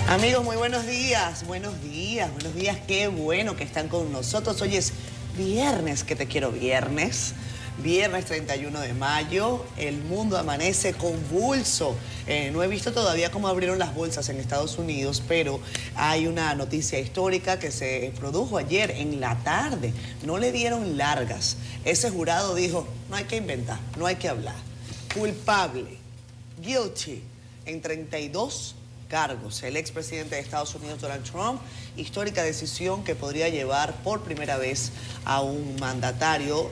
Amigos, muy buenos días, qué bueno que están con nosotros. Hoy es viernes, que te quiero viernes 31 de mayo, el mundo amanece convulso. No he visto todavía cómo abrieron las bolsas en Estados Unidos, pero hay una noticia histórica que se produjo ayer en la tarde. No le dieron largas. Ese jurado dijo, no hay que inventar, no hay que hablar. Culpable, guilty, en 32 cargos. El expresidente de Estados Unidos, Donald Trump, histórica decisión que podría llevar por primera vez a un mandatario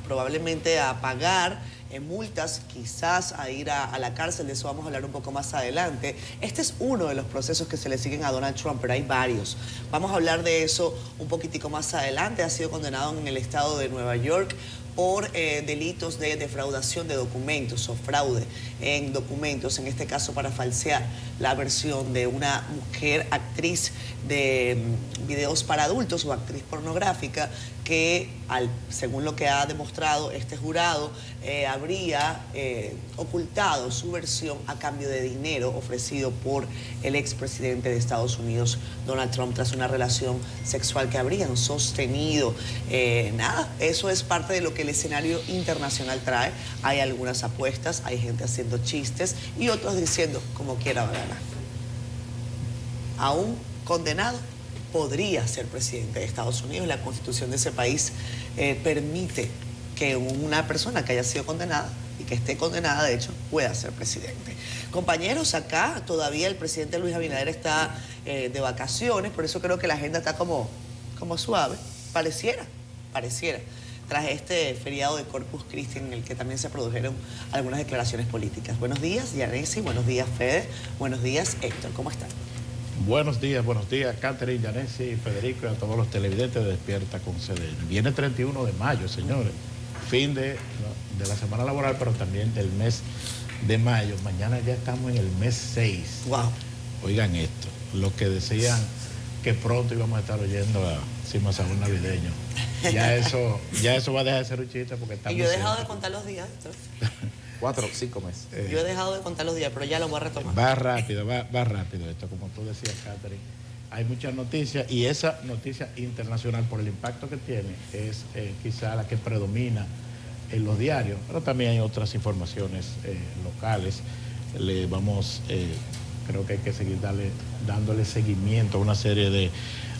probablemente a pagar multas, quizás a ir a la cárcel. De eso vamos a hablar un poco más adelante. Este es uno de los procesos que se le siguen a Donald Trump, pero hay varios. Vamos a hablar de eso un poquitico más adelante. Ha sido condenado en el estado de Nueva York por delitos de defraudación de documentos o fraude en documentos, en este caso para falsear la versión de una mujer actriz de videos para adultos o actriz pornográfica que, según lo que ha demostrado este jurado, habría ocultado su versión a cambio de dinero ofrecido por el expresidente de Estados Unidos, Donald Trump, tras una relación sexual que habrían sostenido. Eso es parte de lo que el escenario internacional trae. Hay algunas apuestas, hay gente haciendo chistes y otros diciendo como quiera va a ganar. Aún condenado, podría ser presidente de Estados Unidos. La constitución de ese país permite que una persona que haya sido condenada y que esté condenada, de hecho, pueda ser presidente. Compañeros, acá todavía el presidente Luis Abinader está de vacaciones, por eso creo que la agenda está como suave, pareciera, tras este feriado de Corpus Christi en el que también se produjeron algunas declaraciones políticas. Buenos días, Yanesi, buenos días, Fede, buenos días, Héctor, ¿cómo están? Buenos días, Catherine, Yanesi, Federico y a todos los televidentes de Despierta con CDN. Viene 31 de mayo, señores, fin de la semana laboral, pero también del mes de mayo. Mañana ya estamos en el mes 6. Wow. Oigan esto, lo que decían que pronto íbamos a estar oyendo a Sima Sabor navideño. Ya eso va a dejar de ser un chiste porque estamos... Y yo he dejado de contar los días, Héctor. 4 o 5 meses. Yo he dejado de contar los días, pero ya lo voy a retomar. Va rápido esto, como tú decías, Catherine. Hay muchas noticias y esa noticia internacional, por el impacto que tiene, es quizá la que predomina en los diarios, pero también hay otras informaciones locales. Creo que hay que seguir dándole seguimiento a una serie de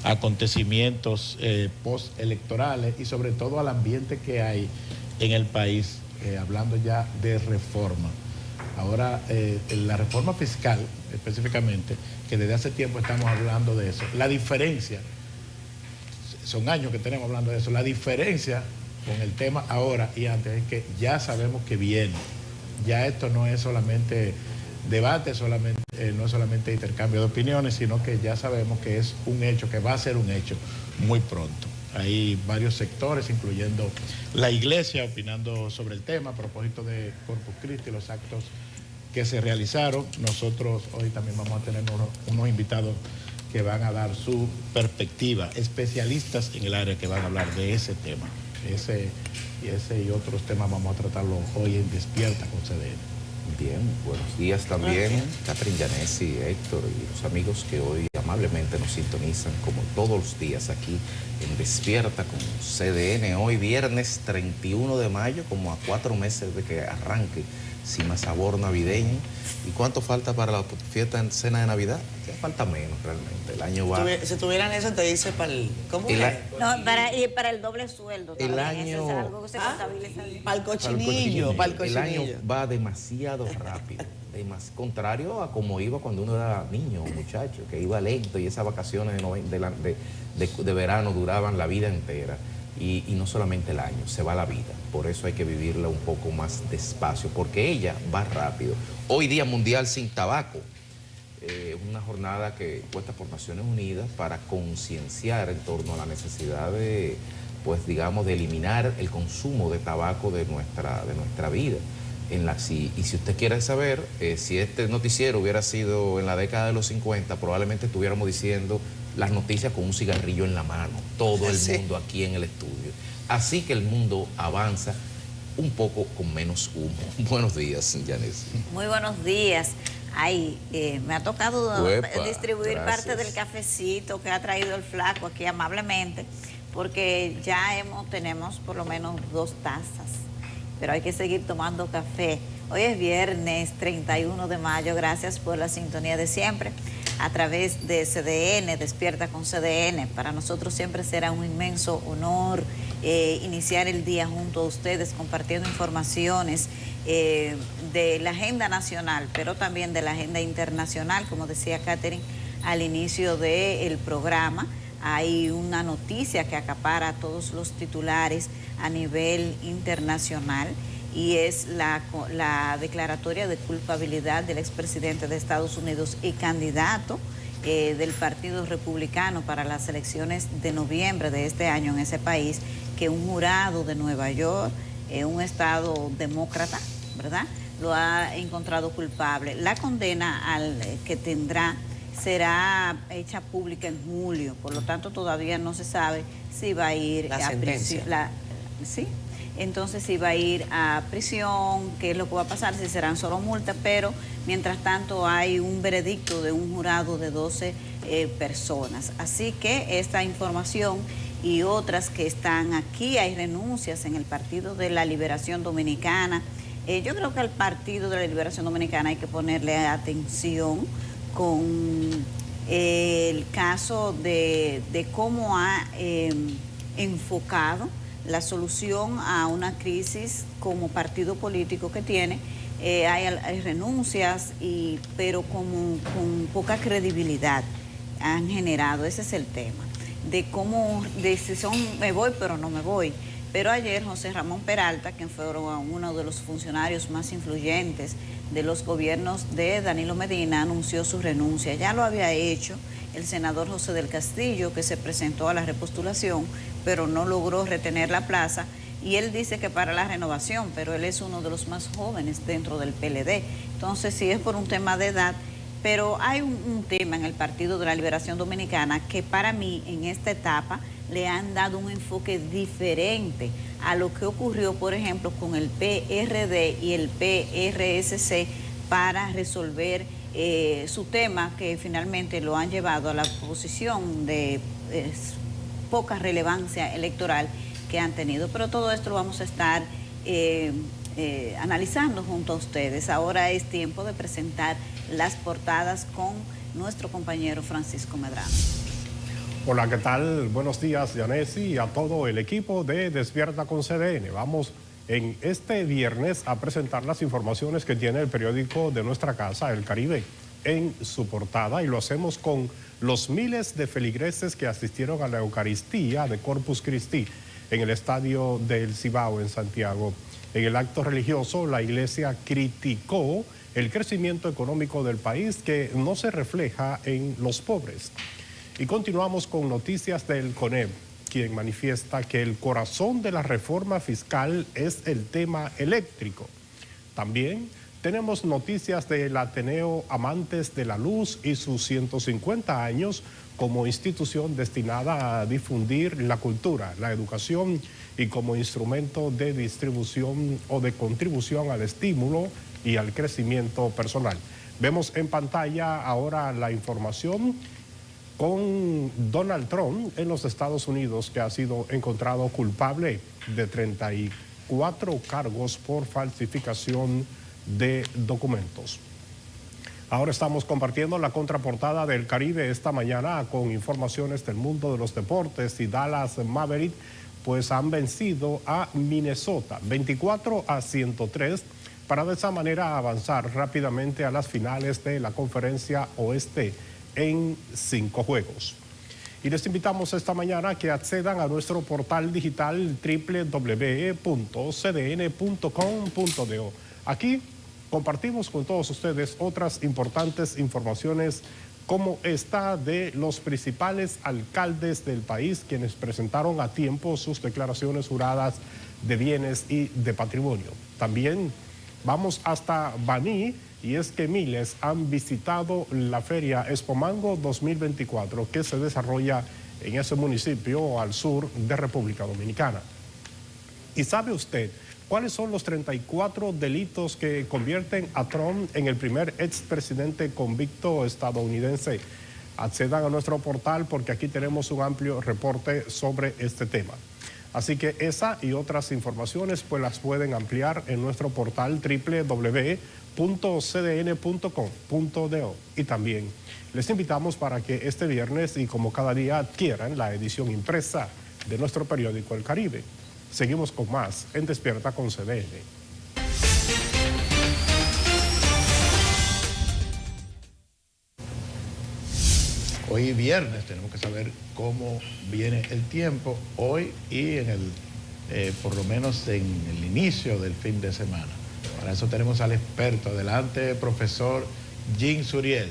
acontecimientos postelectorales y sobre todo al ambiente que hay en el país, hablando ya de reforma. Ahora, la reforma fiscal, específicamente, que desde hace tiempo estamos hablando de eso. La diferencia, son años que tenemos hablando de eso, la diferencia con el tema ahora y antes es que ya sabemos que viene. Ya esto no es solamente debate, no es solamente intercambio de opiniones, sino que ya sabemos que es un hecho, que va a ser un hecho muy pronto. Hay varios sectores, incluyendo la iglesia, opinando sobre el tema a propósito de Corpus Christi, los actos que se realizaron. Nosotros hoy también vamos a tener unos invitados que van a dar su perspectiva, especialistas en el área que van a hablar de ese tema. Ese y otros temas vamos a tratarlo hoy en Despierta con CDN. Bien, buenos días también, Catherine, Yanesi, Héctor y los amigos que hoy amablemente nos sintonizan como todos los días aquí en Despierta con CDN. Hoy viernes 31 de mayo, como a 4 meses de que arranque Sima Sabor navideño. ¿Y cuánto falta para la fiesta en cena de Navidad? Ya falta menos realmente. El año va... Si tuvieran eso, te dice para el... ¿Cómo es? No, para el doble sueldo. El año... Eso es algo que se contabiliza. Para el cochinillo. El año va demasiado rápido. Contrario a como iba cuando uno era niño o muchacho, que iba lento y esas vacaciones de verano duraban la vida entera. Y no solamente el año, se va la vida. Por eso hay que vivirla un poco más despacio, porque ella va rápido. Hoy Día Mundial Sin Tabaco. Una jornada que puesta por Naciones Unidas para concienciar en torno a la necesidad de, de eliminar el consumo de tabaco de nuestra vida. Y si usted quiere saber, si este noticiero hubiera sido en la década de los 50, probablemente estuviéramos diciendo las noticias con un cigarrillo en la mano, todo el mundo aquí en el estudio. Así que el mundo avanza un poco con menos humo. Buenos días, Yanesi. Muy buenos días. Ay, me ha tocado Uepa, distribuir gracias. parte del cafecito que ha traído el flaco aquí amablemente, porque ya tenemos por lo menos 2 tazas, pero hay que seguir tomando café. Hoy es viernes 31 de mayo, gracias por la sintonía de siempre a través de CDN, Despierta con CDN. Para nosotros siempre será un inmenso honor iniciar el día junto a ustedes compartiendo informaciones de la agenda nacional, pero también de la agenda internacional, como decía Catherine al inicio del programa. Hay una noticia que acapara a todos los titulares a nivel internacional y es la declaratoria de culpabilidad del expresidente de Estados Unidos y candidato del Partido Republicano para las elecciones de noviembre de este año en ese país, que un jurado de Nueva York, un estado demócrata, ¿verdad?, lo ha encontrado culpable. La condena que tendrá será hecha pública en julio, por lo tanto todavía no se sabe si va a ir La a sentencia. prisión. Sí, entonces si va a ir a prisión, qué es lo que va a pasar, si serán solo multas, pero mientras tanto hay un veredicto de un jurado de 12 personas. Así que esta información y otras que están aquí, hay renuncias en el Partido de la Liberación Dominicana. Yo creo que al Partido de la Liberación Dominicana hay que ponerle atención con el caso de cómo ha enfocado la solución a una crisis como partido político que tiene. Hay renuncias, pero con poca credibilidad han generado. Ese es el tema, de cómo, de si me voy pero no me voy. Pero ayer José Ramón Peralta, quien fue uno de los funcionarios más influyentes de los gobiernos de Danilo Medina, anunció su renuncia. Ya lo había hecho el senador José del Castillo, que se presentó a la repostulación, pero no logró retener la plaza. Y él dice que para la renovación, pero él es uno de los más jóvenes dentro del PLD. Entonces, sí es por un tema de edad, pero hay un tema en el Partido de la Liberación Dominicana que para mí en esta etapa le han dado un enfoque diferente a lo que ocurrió, por ejemplo, con el PRD y el PRSC para resolver su tema, que finalmente lo han llevado a la posición de poca relevancia electoral que han tenido. Pero todo esto lo vamos a estar analizando junto a ustedes. Ahora es tiempo de presentar las portadas con nuestro compañero Francisco Medrano. Hola, ¿qué tal? Buenos días, Yanesi, y a todo el equipo de Despierta con CDN. Vamos en este viernes a presentar las informaciones que tiene el periódico de nuestra casa, El Caribe, en su portada, y lo hacemos con los miles de feligreses que asistieron a la Eucaristía de Corpus Christi en el Estadio del Cibao en Santiago. En el acto religioso, la iglesia criticó el crecimiento económico del país, que no se refleja en los pobres. Y continuamos con noticias del CONEP, quien manifiesta que el corazón de la reforma fiscal es el tema eléctrico. También tenemos noticias del Ateneo Amantes de la Luz y sus 150 años como institución destinada a difundir la cultura, la educación y como instrumento de distribución o de contribución al estímulo y al crecimiento personal. Vemos en pantalla ahora la información con Donald Trump en los Estados Unidos, que ha sido encontrado culpable de 34 cargos por falsificación de documentos. Ahora estamos compartiendo la contraportada del Caribe esta mañana con informaciones del mundo de los deportes, y Dallas Maverick pues han vencido a Minnesota 24-103 para de esa manera avanzar rápidamente a las finales de la Conferencia Oeste en 5 juegos. Y les invitamos esta mañana a que accedan a nuestro portal digital www.cdn.com.do. Aquí compartimos con todos ustedes otras importantes informaciones como esta de los principales alcaldes del país, quienes presentaron a tiempo sus declaraciones juradas de bienes y de patrimonio. También vamos hasta Baní, y es que miles han visitado la Feria Expomango 2024 que se desarrolla en ese municipio al sur de República Dominicana. ¿Y sabe usted ¿Cuáles son los 34 delitos que convierten a Trump en el primer expresidente convicto estadounidense? Accedan a nuestro portal porque aquí tenemos un amplio reporte sobre este tema. Así que esa y otras informaciones pues las pueden ampliar en nuestro portal www.cdn.com.do. Y también les invitamos para que este viernes y como cada día adquieran la edición impresa de nuestro periódico El Caribe. Seguimos con más en Despierta con CDN. Hoy viernes tenemos que saber cómo viene el tiempo hoy y por lo menos en el inicio del fin de semana. Para eso tenemos al experto. Adelante, profesor Jean Suriel.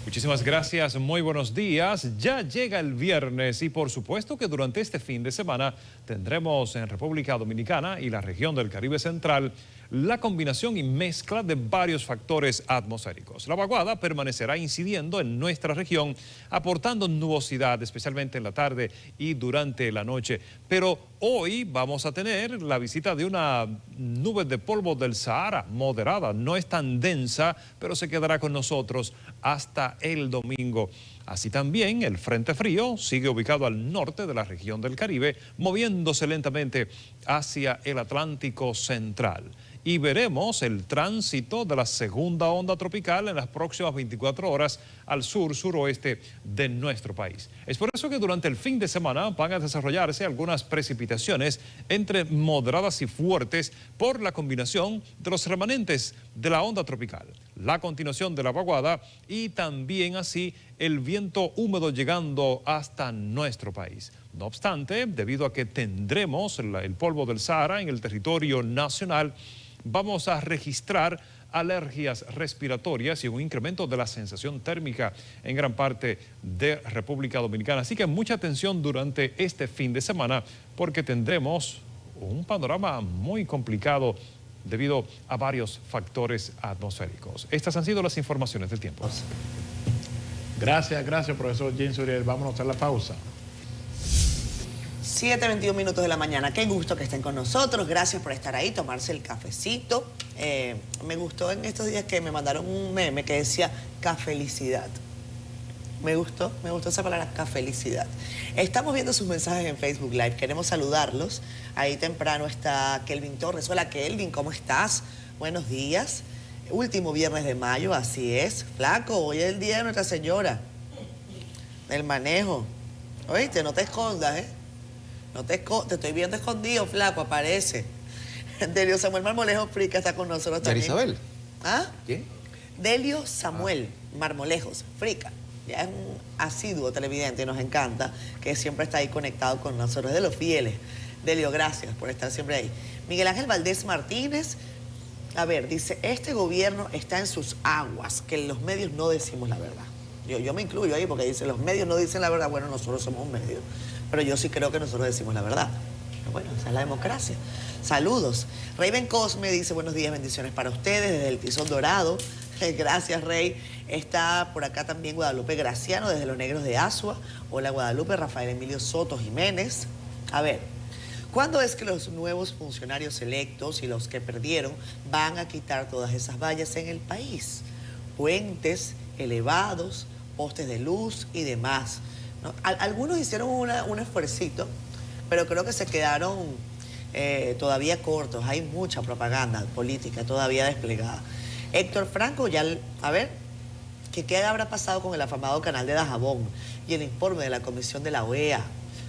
Muchísimas gracias, muy buenos días. Ya llega el viernes y por supuesto que durante este fin de semana tendremos en República Dominicana y la región del Caribe Central la combinación y mezcla de varios factores atmosféricos. La vaguada permanecerá incidiendo en nuestra región, aportando nubosidad, especialmente en la tarde y durante la noche. Pero hoy vamos a tener la visita de una nube de polvo del Sahara moderada. No es tan densa, pero se quedará con nosotros hasta el domingo. Así también el frente frío sigue ubicado al norte de la región del Caribe, moviéndose lentamente hacia el Atlántico Central. Y veremos el tránsito de la segunda onda tropical en las próximas 24 horas al sur-suroeste de nuestro país. Es por eso que durante el fin de semana van a desarrollarse algunas precipitaciones entre moderadas y fuertes por la combinación de los remanentes de la onda tropical, la continuación de la vaguada y también así el viento húmedo llegando hasta nuestro país. No obstante, debido a que tendremos el polvo del Sahara en el territorio nacional, vamos a registrar alergias respiratorias y un incremento de la sensación térmica en gran parte de República Dominicana. Así que mucha atención durante este fin de semana porque tendremos un panorama muy complicado debido a varios factores atmosféricos. Estas han sido las informaciones del tiempo. Gracias, profesor Jean Suriel. Vámonos a la pausa. 7:21 minutos de la mañana. Qué gusto que estén con nosotros. Gracias por estar ahí, tomarse el cafecito. Me gustó en estos días que me mandaron un meme que decía cafelicidad. Me gustó esa palabra, cafelicidad. Estamos viendo sus mensajes en Facebook Live. Queremos saludarlos. Ahí temprano está Kelvin Torres. Hola Kelvin, ¿cómo estás? Buenos días. Último viernes de mayo, así es. Flaco, hoy es el día de Nuestra Señora. Del manejo. Oíste, no te escondas, ¿eh? Te estoy viendo escondido, flaco, aparece. Delio Samuel Marmolejo Frica está con nosotros también. ¿Isabel? ¿Ah? ¿Quién? Delio Samuel Marmolejos Frica. Ya es un asiduo televidente y nos encanta que siempre está ahí conectado con nosotros, de los fieles. Delio, gracias por estar siempre ahí. Miguel Ángel Valdés Martínez, a ver, dice, este gobierno está en sus aguas, que los medios no decimos la verdad. Yo me incluyo ahí porque dice, los medios no dicen la verdad. Bueno, nosotros somos un medio. Pero yo sí creo que nosotros decimos la verdad. Pero bueno, esa es la democracia. Saludos. Raven Cosme dice, buenos días, bendiciones para ustedes desde el Tizón Dorado. Gracias, Rey. Está por acá también Guadalupe Graciano desde Los Negros de Asua. Hola, Guadalupe. Rafael Emilio Soto Jiménez. A ver, ¿cuándo es que los nuevos funcionarios electos y los que perdieron van a quitar todas esas vallas en el país? Puentes elevados, postes de luz y demás, ¿no? Algunos hicieron un esfuercito, pero creo que se quedaron todavía cortos. Hay mucha propaganda política todavía desplegada. Héctor Franco, a ver, ¿qué habrá pasado con el afamado canal de Dajabón y el informe de la comisión de la OEA?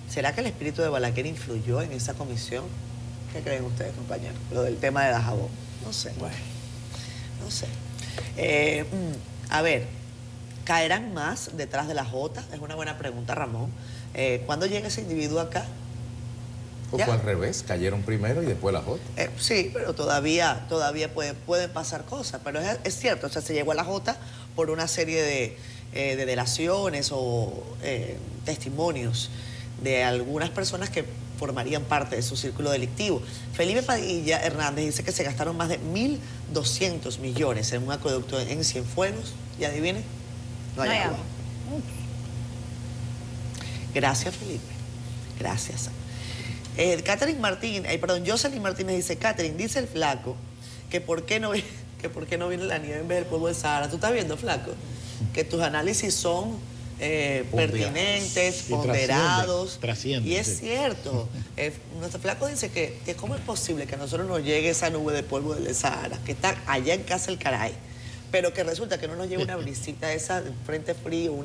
¿Será que el espíritu de Balaguer influyó en esa comisión? ¿Qué creen ustedes, compañeros? Lo del tema de Dajabón. No sé. Bueno, no sé. A ver, ¿caerán más detrás de la Jota? Es una buena pregunta, Ramón. ¿Cuándo llega ese individuo acá? ¿O fue al revés? ¿Cayeron primero y después la Jota? Sí, pero todavía pueden pasar cosas. Pero es cierto, o sea, se llegó a la Jota por una serie de delaciones o testimonios de algunas personas que formarían parte de su círculo delictivo. Felipe Padilla Hernández dice que se gastaron más de 1.200 millones en un acueducto en Cienfuegos. ¿Y adivinen? No hay agua. Gracias, Felipe. Gracias. Catherine Martínez, Jocelyn Martínez dice, Catherine, dice el flaco que por qué no viene la nieve en vez del polvo del Sahara. ¿Tú estás viendo, flaco? Que tus análisis son pertinentes, Y ponderados. trascienden, Y es sí. cierto. Nuestro flaco dice que cómo es posible que a nosotros nos llegue esa nube de polvo del Sahara, que está allá en casa el caray, pero que resulta que no nos llegue una brisita esa de frente frío,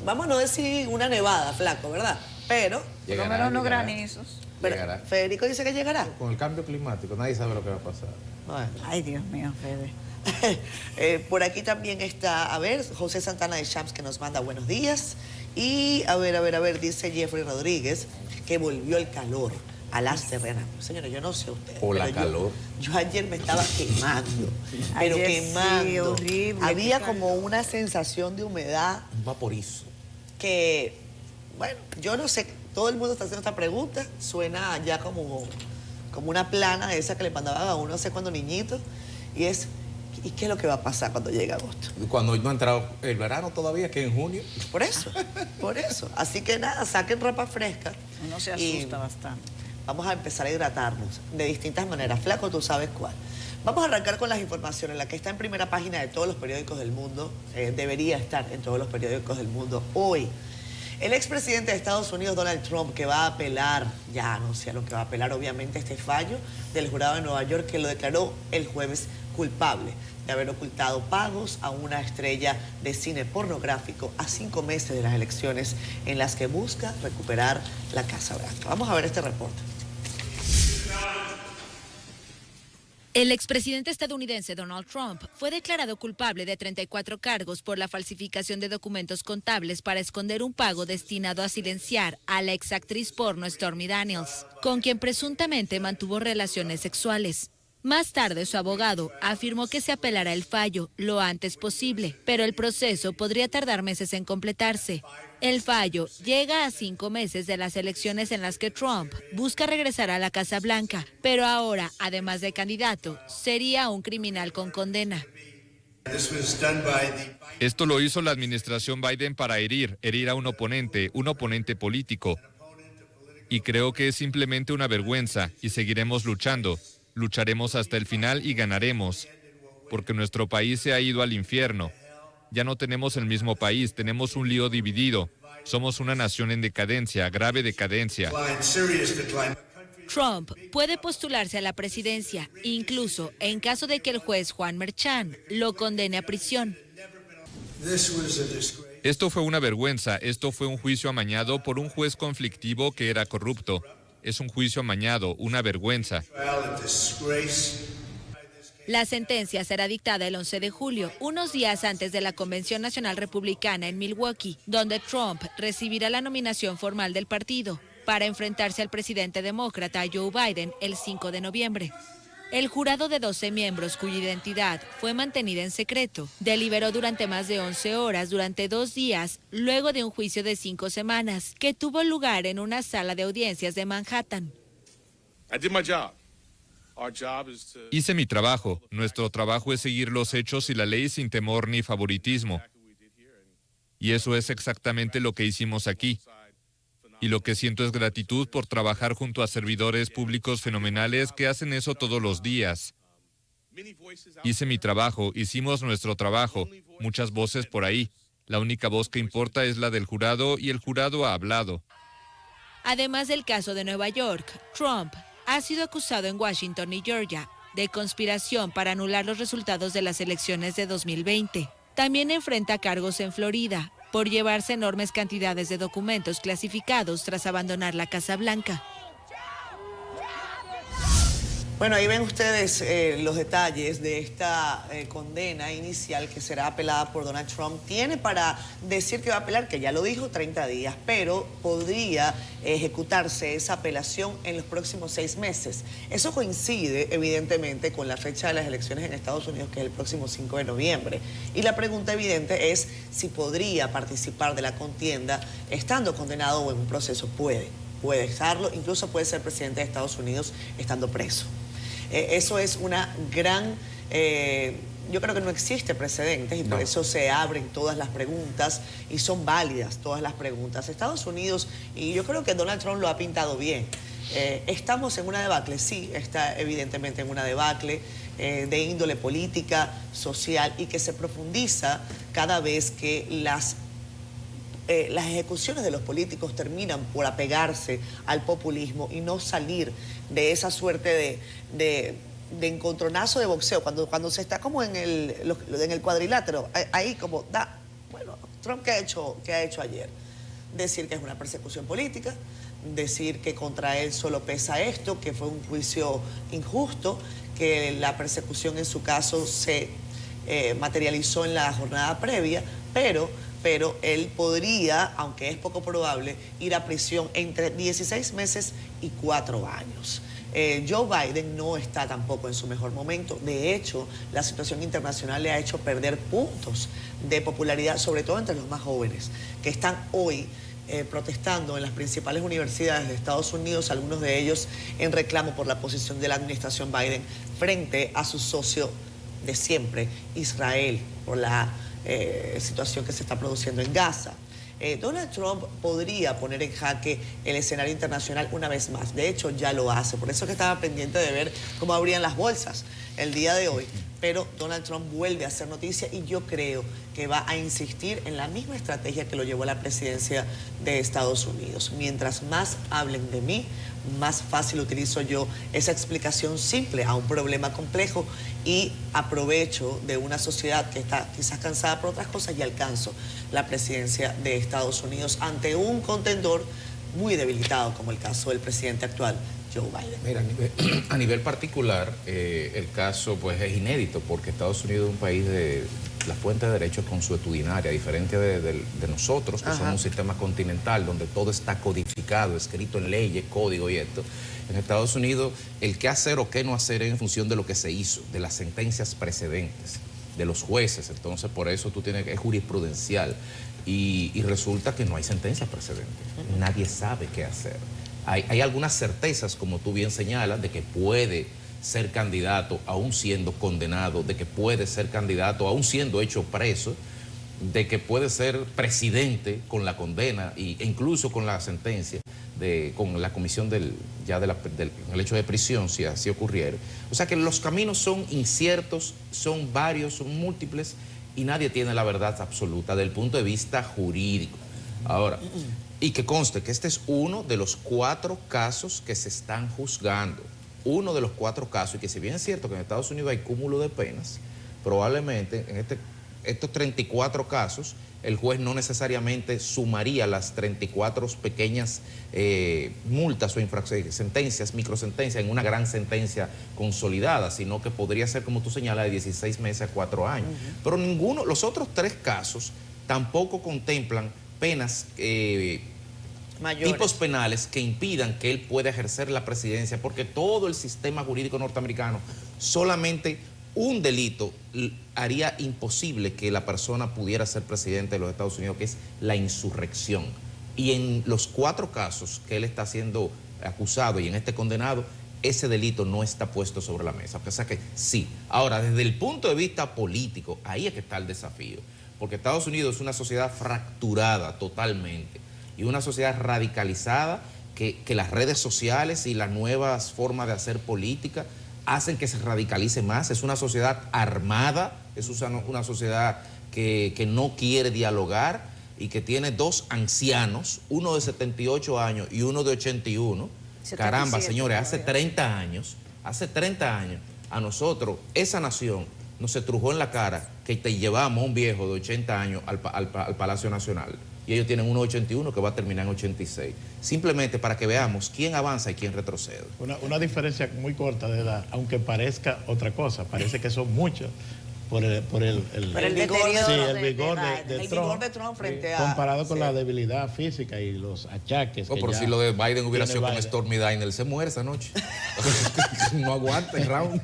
vamos a no decir una nevada, flaco, ¿verdad? Pero, Por lo menos unos granizos. Llegará. Federico dice que llegará. Con el cambio climático, nadie sabe lo que va a pasar. Bueno. Ay, Dios mío, Fede. Por aquí también está, José Santana de Champs que nos manda buenos días. Y a ver, dice Jeffrey Rodríguez que volvió el calor a las terrenas. Señores, yo no sé ustedes. O la pero calor. Yo ayer me estaba quemando, pero Ayer sí, quemando. horrible, Había qué como calor. una sensación de humedad Un vaporizo. que, bueno, yo no sé, todo el mundo está haciendo esta pregunta, suena ya como una plana esa que le mandaban a uno hace cuando niñito, y es, ¿y qué es lo que va a pasar cuando llegue agosto? Cuando no ha entrado el verano todavía, que en junio. Por eso. Así que nada, saquen ropa fresca. Uno se y asusta bastante. vamos a empezar a hidratarnos de distintas maneras. Flaco, tú sabes cuál. Vamos a arrancar con las informaciones. La que está en primera página de todos los periódicos del mundo, debería estar en todos los periódicos del mundo hoy. El expresidente de Estados Unidos, Donald Trump, que va a apelar, ya anunciaron que va a apelar obviamente este fallo del jurado de Nueva York que lo declaró el jueves culpable de haber ocultado pagos a una estrella de cine pornográfico a 5 meses de las elecciones en las que busca recuperar la Casa Blanca. Vamos a ver este reporte. El expresidente estadounidense Donald Trump fue declarado culpable de 34 cargos por la falsificación de documentos contables para esconder un pago destinado a silenciar a la exactriz porno Stormy Daniels, con quien presuntamente mantuvo relaciones sexuales. Más tarde, su abogado afirmó que se apelará el fallo lo antes posible, pero el proceso podría tardar meses en completarse. El fallo llega a 5 meses de las elecciones en las que Trump busca regresar a la Casa Blanca, pero ahora, además de candidato, sería un criminal con condena. Esto lo hizo la administración Biden para herir a un oponente político. Y creo que es simplemente una vergüenza y seguiremos luchando. Lucharemos hasta el final y ganaremos, porque nuestro país se ha ido al infierno. Ya no tenemos el mismo país, tenemos un lío dividido. Somos una nación en decadencia, grave decadencia. Trump puede postularse a la presidencia, incluso en caso de que el juez Juan Merchan lo condene a prisión. Esto fue una vergüenza, esto fue un juicio amañado por un juez conflictivo que era corrupto. Es un juicio amañado, una vergüenza. La sentencia será dictada el 11 de julio, unos días antes de la Convención Nacional Republicana en Milwaukee, donde Trump recibirá la nominación formal del partido para enfrentarse al presidente demócrata Joe Biden el 5 de noviembre. El jurado de 12 miembros, cuya identidad fue mantenida en secreto, deliberó durante más de 11 horas durante 2 días, luego de un juicio de 5 semanas, que tuvo lugar en una sala de audiencias de Manhattan. Hice mi trabajo. Nuestro trabajo es seguir los hechos y la ley sin temor ni favoritismo. Y eso es exactamente lo que hicimos aquí. Y lo que siento es gratitud por trabajar junto a servidores públicos fenomenales que hacen eso todos los días. Hice mi trabajo, hicimos nuestro trabajo. Muchas voces por ahí. La única voz que importa es la del jurado y el jurado ha hablado. Además del caso de Nueva York, Trump ha sido acusado en Washington y Georgia de conspiración para anular los resultados de las elecciones de 2020. También enfrenta cargos en Florida por llevarse enormes cantidades de documentos clasificados tras abandonar la Casa Blanca. Bueno, ahí ven ustedes los detalles de esta condena inicial que será apelada por Donald Trump. Tiene para decir que va a apelar, que ya lo dijo, 30 días, pero podría ejecutarse esa apelación en los próximos 6 meses. Eso coincide, evidentemente, con la fecha de las elecciones en Estados Unidos, que es el próximo 5 de noviembre. Y la pregunta evidente es si podría participar de la contienda estando condenado o en un proceso. Puede estarlo, incluso puede ser presidente de Estados Unidos estando preso. Eso es una gran yo creo que no existe precedentes y por eso se abren todas las preguntas y son válidas todas las preguntas. Estados Unidos, y yo creo que Donald Trump lo ha pintado bien. ¿Estamos en una debacle? Sí, está evidentemente en una debacle de índole política, social y que se profundiza cada vez que las ejecuciones de los políticos terminan por apegarse al populismo y no salir de esa suerte de encontronazo de boxeo, cuando se está como en el cuadrilátero, ahí como bueno, Trump ¿qué ha hecho ayer? Decir que es una persecución política, decir que contra él solo pesa esto, que fue un juicio injusto, que la persecución en su caso se materializó en la jornada previa, pero él podría, aunque es poco probable, ir a prisión entre 16 meses y 4 años. Joe Biden no está tampoco en su mejor momento. De hecho, la situación internacional le ha hecho perder puntos de popularidad, sobre todo entre los más jóvenes, que están hoy protestando en las principales universidades de Estados Unidos, algunos de ellos en reclamo por la posición de la administración Biden frente a su socio de siempre, Israel, por la situación que se está produciendo en Gaza. Donald Trump podría poner en jaque el escenario internacional una vez más. De hecho, ya lo hace. Por eso que estaba pendiente de ver cómo abrían las bolsas el día de hoy. Pero Donald Trump vuelve a hacer noticia y yo creo que va a insistir en la misma estrategia que lo llevó a la presidencia de Estados Unidos. Mientras más hablen de mí, más fácil utilizo yo esa explicación simple a un problema complejo y aprovecho de una sociedad que está quizás cansada por otras cosas y alcanzo la presidencia de Estados Unidos ante un contendor muy debilitado como el caso del presidente actual, Joe Biden. Mira, a nivel particular, el caso pues es inédito porque Estados Unidos es un país de la fuente de derechos consuetudinaria, diferente de nosotros, que somos un sistema continental donde todo está codificado, escrito en leyes, código y esto. En Estados Unidos, el qué hacer o qué no hacer es en función de lo que se hizo, de las sentencias precedentes, de los jueces. Entonces, por eso tú tienes que es jurisprudencial. Y resulta que no hay sentencias precedentes. Nadie sabe qué hacer. Hay algunas certezas, como tú bien señalas, de que puede ser candidato aún siendo condenado, de que puede ser candidato aún siendo hecho preso, de que puede ser presidente con la condena e incluso con la sentencia, con la comisión del hecho de prisión, si así ocurriera. O sea que los caminos son inciertos, son varios, son múltiples y nadie tiene la verdad absoluta desde el punto de vista jurídico. Ahora, y que conste que este es uno de los 4 casos que se están juzgando. Uno de los 4 casos, y que si bien es cierto que en Estados Unidos hay cúmulo de penas, probablemente en estos 34 casos el juez no necesariamente sumaría las 34 pequeñas multas o sentencias, microsentencias en una gran sentencia consolidada, sino que podría ser, como tú señalas, de 16 meses a 4 años. Pero los otros 3 casos tampoco contemplan penas tipos penales que impidan que él pueda ejercer la presidencia, porque todo el sistema jurídico norteamericano, solamente un delito haría imposible que la persona pudiera ser presidente de los Estados Unidos, que es la insurrección. Y en los 4 casos que él está siendo acusado y en este condenado, ese delito no está puesto sobre la mesa. O sea que sí. Ahora, desde el punto de vista político, ahí es que está el desafío. Porque Estados Unidos es una sociedad fracturada totalmente y una sociedad radicalizada que las redes sociales y las nuevas formas de hacer política hacen que se radicalice más. Es una sociedad armada, es una sociedad que no quiere dialogar y que tiene 2 ancianos, uno de 78 años y uno de 81. 77, caramba, señores, hace 30 años, a nosotros, esa nación nos estrujó en la cara que te llevamos a un viejo de 80 años al Palacio Nacional. Y ellos tienen uno de 81 que va a terminar en 86. Simplemente para que veamos quién avanza y quién retrocede. Una diferencia muy corta de edad, aunque parezca otra cosa, parece que son muchos por el vigor de Trump frente a... Comparado con la debilidad física y los achaques. Pero si lo de Biden hubiera sido con Stormy Daniels, se muere esa noche. No aguanta el round.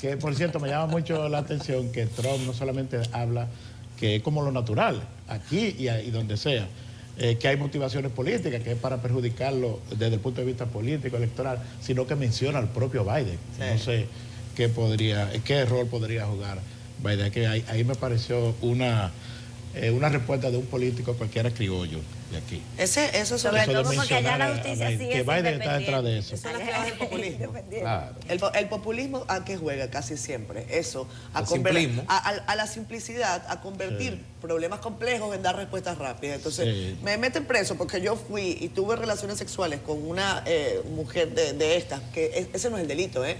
Que, por cierto, me llama mucho la atención que Trump no solamente habla que es como lo natural, aquí y donde sea, que hay motivaciones políticas, que es para perjudicarlo desde el punto de vista político, electoral, sino que menciona al propio Biden. Sí. No sé qué rol podría jugar Vaya, que ahí me pareció una respuesta de un político cualquiera criollo de aquí. Eso Sobre Eso de todo porque allá la mencionar justicia sí que es Biden está detrás de eso. Eso es la clave del populismo. Claro. El populismo a qué juega casi siempre, eso, Al simplismo. a la simplicidad, a convertir problemas complejos en dar respuestas rápidas. Entonces, Sí. me meten preso porque yo fui y tuve relaciones sexuales con una mujer de estas, que ese no es el delito, ¿eh?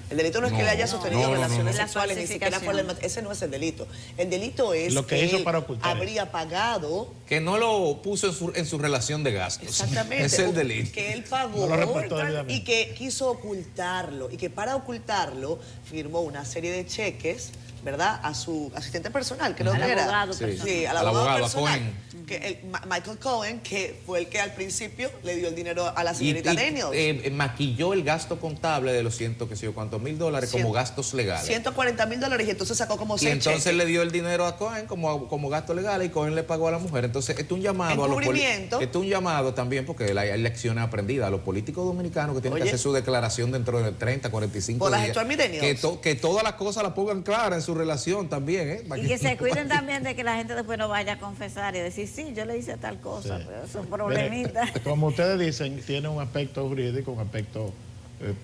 El delito no es que No, él haya sostenido no, relaciones La sexuales, ni siquiera fue ese no es el delito. El delito es Lo que hizo él para ocultar habría pagado. Que no lo puso en su relación de gastos. Exactamente. Ese es el delito. Que él pagó No lo reportó debidamente. y que quiso ocultarlo. Y que para ocultarlo firmó una serie de cheques, ¿verdad? A su asistente personal, creo Al que era. abogado Sí. personal. Sí, al Al abogado abogado, a personal. Cohen. Que Michael Cohen, que fue el que al principio le dio el dinero a la Y señorita Daniels. maquilló el gasto contable de los qué sé yo cuántos $1,000 como Cien- gastos legales. $140,000 y entonces sacó como Y 6 entonces cheques. le dio el dinero a Cohen como gasto legal y Cohen le pagó a la mujer. Entonces, esto es un llamado a los Encubrimiento. Esto es un llamado también, porque hay lecciones aprendidas a los políticos dominicanos que tienen Oye. que hacer su declaración dentro de 30, 45 Por las días. Stuart Millennials. Que todas las cosas las pongan claras en su relación también, ¿eh? Y que se cuiden también de que la gente después no vaya a confesar y decir, sí, yo le hice tal cosa, Sí. pero son Mire, problemitas. como ustedes dicen, tiene un aspecto jurídico, un aspecto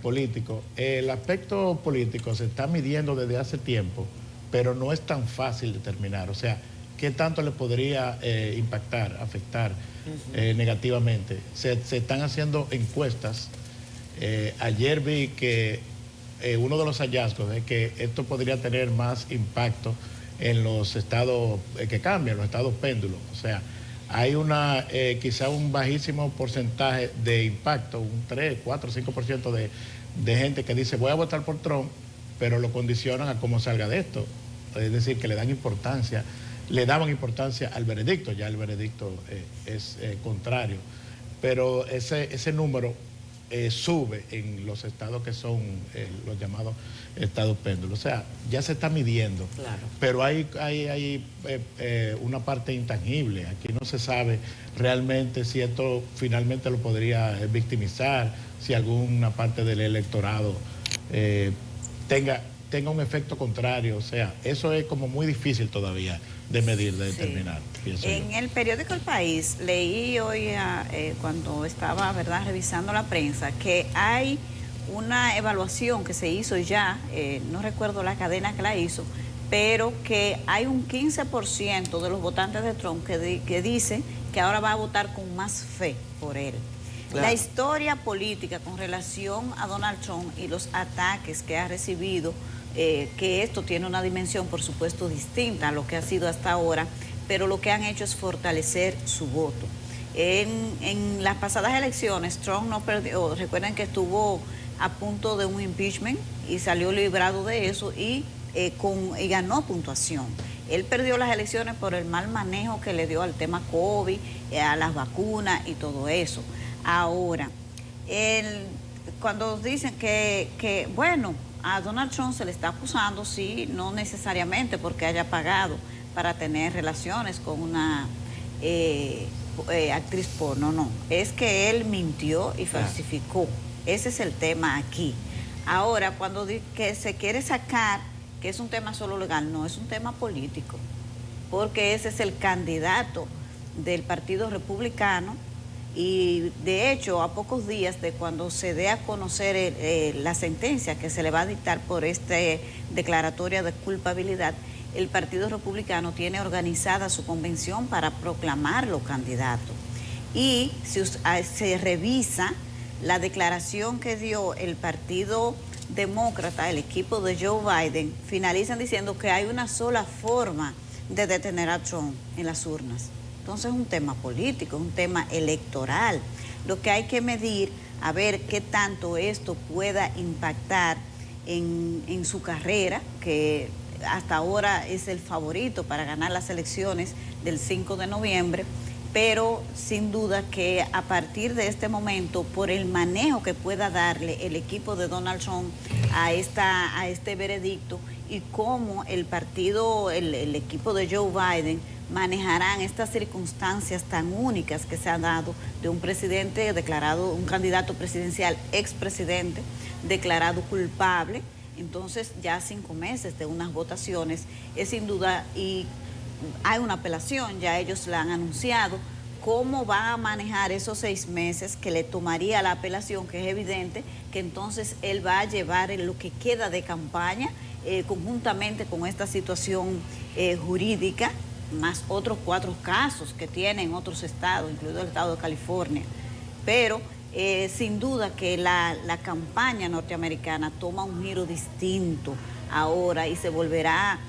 político. El aspecto político se está midiendo desde hace tiempo, pero no es tan fácil determinar. O sea, ¿qué tanto le podría impactar, afectar negativamente? Se están haciendo encuestas. Ayer vi que uno de los hallazgos es que esto podría tener más impacto en los estados que cambian, los estados péndulos. O sea, hay quizá un bajísimo porcentaje de impacto, un 3, 4, 5% de gente que dice voy a votar por Trump, pero lo condicionan a cómo salga de esto. Es decir, que le daban importancia al veredicto, ya el veredicto es contrario. Pero ese número sube en los estados que son los llamados estados péndulos. O sea, ya se está midiendo. Claro. Pero hay una parte intangible. Aquí no se sabe realmente si esto finalmente lo podría victimizar, si alguna parte del electorado tenga un efecto contrario. O sea, eso es como muy difícil todavía de medir, de determinar. pienso En yo. el periódico El País leí hoy, cuando estaba, ¿verdad?, revisando la prensa, que hay una evaluación que se hizo ya, no recuerdo la cadena que la hizo, pero que hay un 15% de los votantes de Trump que dice que ahora va a votar con más fe por él. Claro. La historia política con relación a Donald Trump y los ataques que ha recibido, que esto tiene una dimensión, por supuesto, distinta a lo que ha sido hasta ahora, pero lo que han hecho es fortalecer su voto. En las pasadas elecciones, Trump no perdió, recuerden que estuvo a punto de un impeachment y salió librado de eso y ganó puntuación. Él perdió las elecciones por el mal manejo que le dio al tema COVID, a las vacunas y todo eso. Ahora, cuando dicen que, bueno, a Donald Trump se le está acusando, sí, no necesariamente porque haya pagado para tener relaciones con una actriz porno, no. Es que él mintió y falsificó. Ese es el tema aquí. Ahora, cuando que se quiere sacar que es un tema solo legal, no, es un tema político, porque ese es el candidato del Partido Republicano. Y de hecho, a pocos días de cuando se dé a conocer la sentencia que se le va a dictar por esta declaratoria de culpabilidad, el Partido Republicano tiene organizada su convención para proclamarlo candidato. Y si se revisa la declaración que dio el Partido Demócrata, el equipo de Joe Biden, finalizan diciendo que hay una sola forma de detener a Trump en las urnas. Entonces es un tema político, es un tema electoral. Lo que hay que medir, a ver qué tanto esto pueda impactar en su carrera, que hasta ahora es el favorito para ganar las elecciones del 5 de noviembre, pero sin duda que a partir de este momento, por el manejo que pueda darle el equipo de Donald Trump a este veredicto y cómo el partido, el equipo de Joe Biden manejarán estas circunstancias tan únicas que se han dado de un presidente declarado, un candidato presidencial, expresidente, declarado culpable Entonces ya 5 meses de unas votaciones es sin duda, y hay una apelación, ya ellos la han anunciado. ¿Cómo va a manejar esos 6 meses que le tomaría la apelación? Que es evidente que entonces él va a llevar en lo que queda de campaña conjuntamente con esta situación jurídica, más otros 4 casos que tienen otros estados, incluido el estado de California. Pero sin duda que la campaña norteamericana toma un giro distinto ahora y se volverá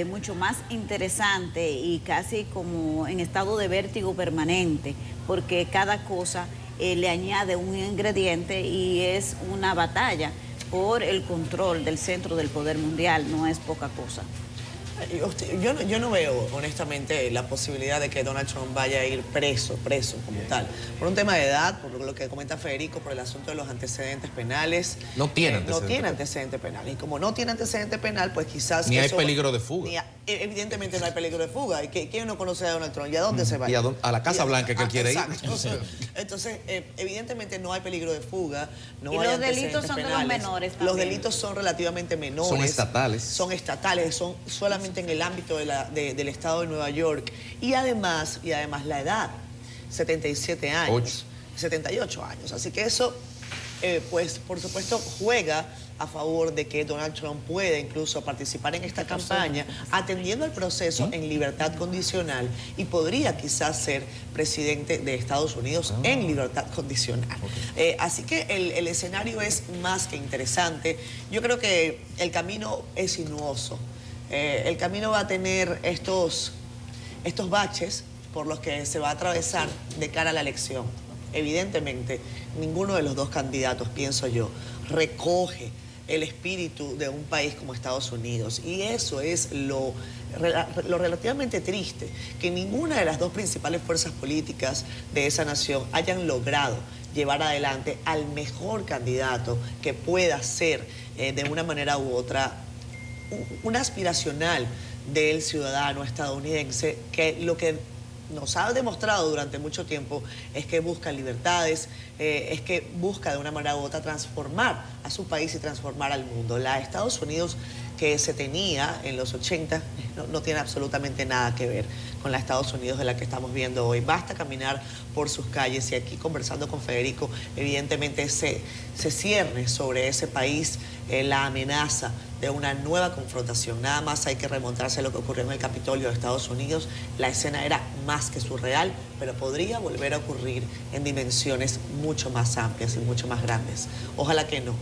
mucho más interesante y casi como en estado de vértigo permanente, porque cada cosa le añade un ingrediente y es una batalla por el control del centro del poder mundial, no es poca cosa. Yo no veo, honestamente, la posibilidad de que Donald Trump vaya a ir preso como tal. Por un tema de edad, por lo que comenta Federico, por el asunto de los antecedentes penales. No tiene antecedentes. No tiene antecedentes penales. Y como no tiene antecedente penal, pues quizás... Ni hay peligro de fuga. Evidentemente no hay peligro de fuga. ¿Y quién no conoce a Donald Trump? ¿Y a dónde se va? Y a la Casa Blanca que él quiere ir. Entonces, evidentemente no hay peligro de fuga. No y hay los delitos son penales. De los menores también. Los delitos son relativamente menores. Son estatales. Son estatales, son solamente en el ámbito del estado de Nueva York. Y además la edad, 77 años, 78 años. Así que eso, pues por supuesto, juega a favor de que Donald Trump pueda incluso participar en esta campaña, atendiendo el proceso en libertad condicional, y podría quizás ser presidente de Estados Unidos en libertad condicional. Así que el escenario es más que interesante. Yo creo que el camino es sinuoso. El camino va a tener estos baches por los que se va a atravesar de cara a la elección. Evidentemente, ninguno de los dos candidatos, pienso yo, recoge el espíritu de un país como Estados Unidos. Y eso es lo relativamente triste, que ninguna de las dos principales fuerzas políticas de esa nación hayan logrado llevar adelante al mejor candidato que pueda ser, de una manera u otra, un aspiracional del ciudadano estadounidense, que lo que nos ha demostrado durante mucho tiempo es que busca libertades, es que busca de una manera u otra transformar a su país y transformar al mundo. La Estados Unidos que se tenía en los 80 no tiene absolutamente nada que ver con la Estados Unidos de la que estamos viendo hoy. Basta caminar por sus calles, y aquí conversando con Federico, evidentemente se cierne sobre ese país la amenaza de una nueva confrontación. Nada más hay que remontarse a lo que ocurrió en el Capitolio de Estados Unidos. La escena era más que surreal, pero podría volver a ocurrir en dimensiones mucho más amplias y mucho más grandes. Ojalá que no,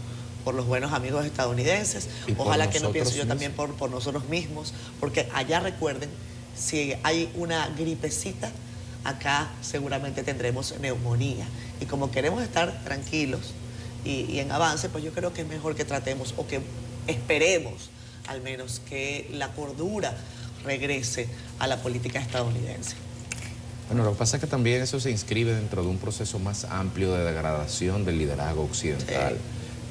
por los buenos amigos estadounidenses, ojalá que no, pienso yo también por nosotros mismos, porque allá, recuerden, si hay una gripecita, acá seguramente tendremos neumonía. Y como queremos estar tranquilos y en avance, pues yo creo que es mejor que tratemos, o que esperemos al menos, que la cordura regrese a la política estadounidense. Bueno, lo que pasa es que también eso se inscribe dentro de un proceso más amplio de degradación del liderazgo occidental.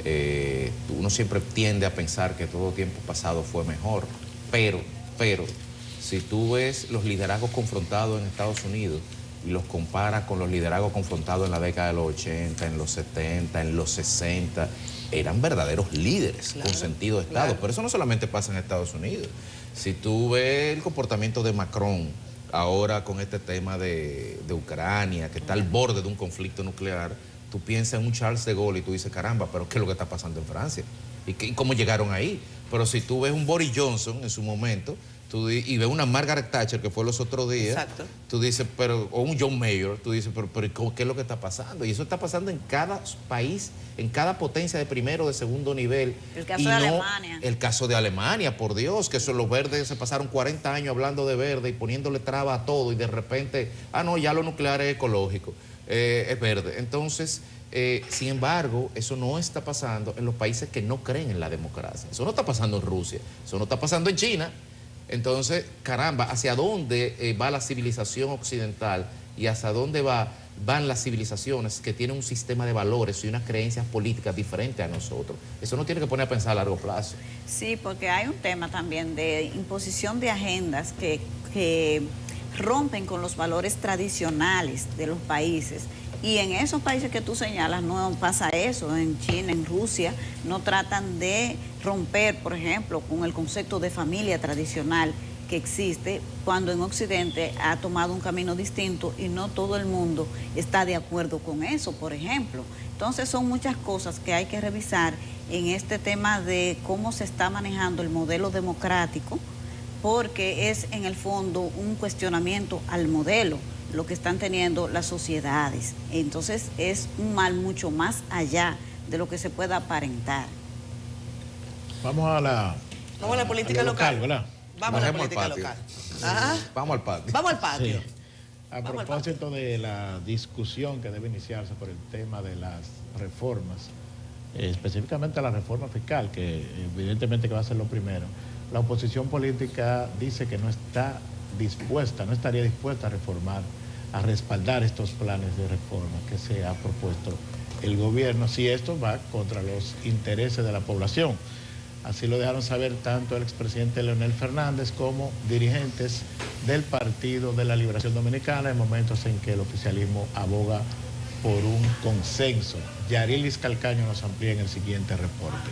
Sí. Uno siempre tiende a pensar que todo tiempo pasado fue mejor, pero si tú ves los liderazgos confrontados en Estados Unidos y los comparas con los liderazgos confrontados en la década de los 80, en los 70, en los 60, eran verdaderos líderes, claro, con sentido de Estado. Claro. Pero eso no solamente pasa en Estados Unidos. Si tú ves el comportamiento de Macron ahora con este tema de Ucrania, que está al borde de un conflicto nuclear, tú piensas en un Charles de Gaulle y tú dices, caramba, pero ¿qué es lo que está pasando en Francia? ¿Y cómo llegaron ahí? Pero si tú ves un Boris Johnson en su momento, y ves una Margaret Thatcher que fue los otros días, exacto, tú dices, o un John Mayer, tú dices, pero ¿qué es lo que está pasando? Y eso está pasando en cada país, en cada potencia de primero o de segundo nivel. El caso de Alemania. El caso de Alemania, por Dios, que son los verdes, se pasaron 40 años hablando de verde y poniéndole traba a todo, y de repente, no, ya lo nuclear es ecológico, es verde. Entonces, sin embargo, eso no está pasando en los países que no creen en la democracia. Eso no está pasando en Rusia, eso no está pasando en China. Entonces, caramba, ¿hacia dónde va la civilización occidental y hacia dónde van las civilizaciones que tienen un sistema de valores y unas creencias políticas diferentes a nosotros? Eso no tiene que poner a pensar a largo plazo. Sí, porque hay un tema también de imposición de agendas que rompen con los valores tradicionales de los países. Y en esos países que tú señalas no pasa eso. En China, en Rusia, no tratan de romper, por ejemplo, con el concepto de familia tradicional que existe, cuando en Occidente ha tomado un camino distinto y no todo el mundo está de acuerdo con eso, por ejemplo. Entonces son muchas cosas que hay que revisar en este tema de cómo se está manejando el modelo democrático, porque es en el fondo un cuestionamiento al modelo, lo que están teniendo las sociedades. Entonces es un mal mucho más allá de lo que se pueda aparentar. Vamos a la política local, ¿verdad? Vamos a la política local. Ajá. Vamos al patio. Vamos al patio. Sí. A propósito de la discusión que debe iniciarse por el tema de las reformas, específicamente la reforma fiscal, que evidentemente que va a ser lo primero, la oposición política dice que no estaría dispuesta a reformar, a respaldar estos planes de reforma que se ha propuesto el gobierno, si esto va contra los intereses de la población. Así lo dejaron saber tanto el expresidente Leonel Fernández como dirigentes del Partido de la Liberación Dominicana en momentos en que el oficialismo aboga por un consenso. Yarilis Calcaño nos amplía en el siguiente reporte.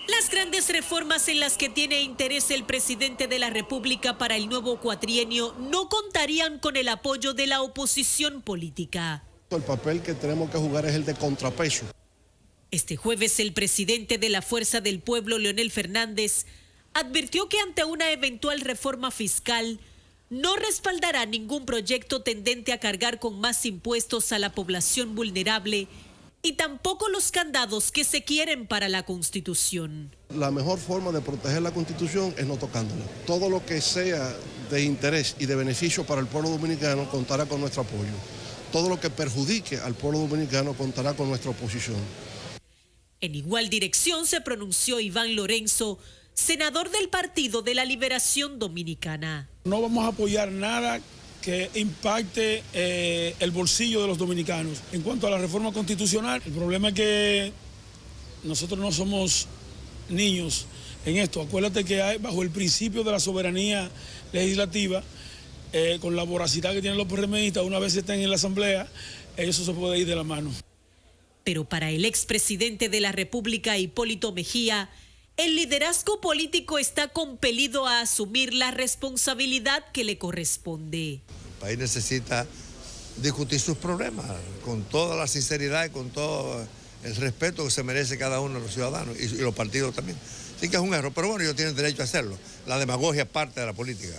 Las grandes reformas en las que tiene interés el presidente de la República para el nuevo cuatrienio no contarían con el apoyo de la oposición política. El papel que tenemos que jugar es el de contrapeso. Este jueves el presidente de la Fuerza del Pueblo, Leonel Fernández, advirtió que ante una eventual reforma fiscal no respaldará ningún proyecto tendente a cargar con más impuestos a la población vulnerable y tampoco los candados que se quieren para la Constitución. La mejor forma de proteger la Constitución es no tocándola. Todo lo que sea de interés y de beneficio para el pueblo dominicano contará con nuestro apoyo. Todo lo que perjudique al pueblo dominicano contará con nuestra oposición. En igual dirección se pronunció Iván Lorenzo, senador del Partido de la Liberación Dominicana. No vamos a apoyar nada que impacte el bolsillo de los dominicanos. En cuanto a la reforma constitucional, el problema es que nosotros no somos niños en esto. Acuérdate que hay, bajo el principio de la soberanía legislativa, con la voracidad que tienen los PRMistas, una vez estén en la Asamblea, eso se puede ir de la mano. Pero para el expresidente de la República, Hipólito Mejía, el liderazgo político está compelido a asumir la responsabilidad que le corresponde. El país necesita discutir sus problemas con toda la sinceridad y con todo el respeto que se merece cada uno de los ciudadanos y los partidos también. Sí que es un error, pero bueno, ellos tienen derecho a hacerlo. La demagogia es parte de la política.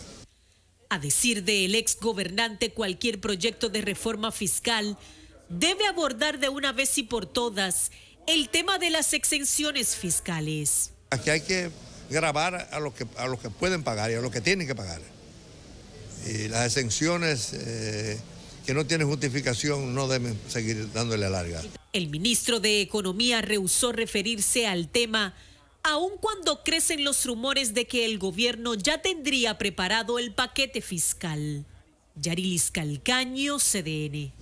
A decir del exgobernante, cualquier proyecto de reforma fiscal debe abordar de una vez y por todas el tema de las exenciones fiscales. Aquí hay que gravar a los que pueden pagar y a los que tienen que pagar. Y las exenciones que no tienen justificación no deben seguir dándole larga. El ministro de Economía rehusó referirse al tema, aun cuando crecen los rumores de que el gobierno ya tendría preparado el paquete fiscal. Yarilis Calcaño, CDN.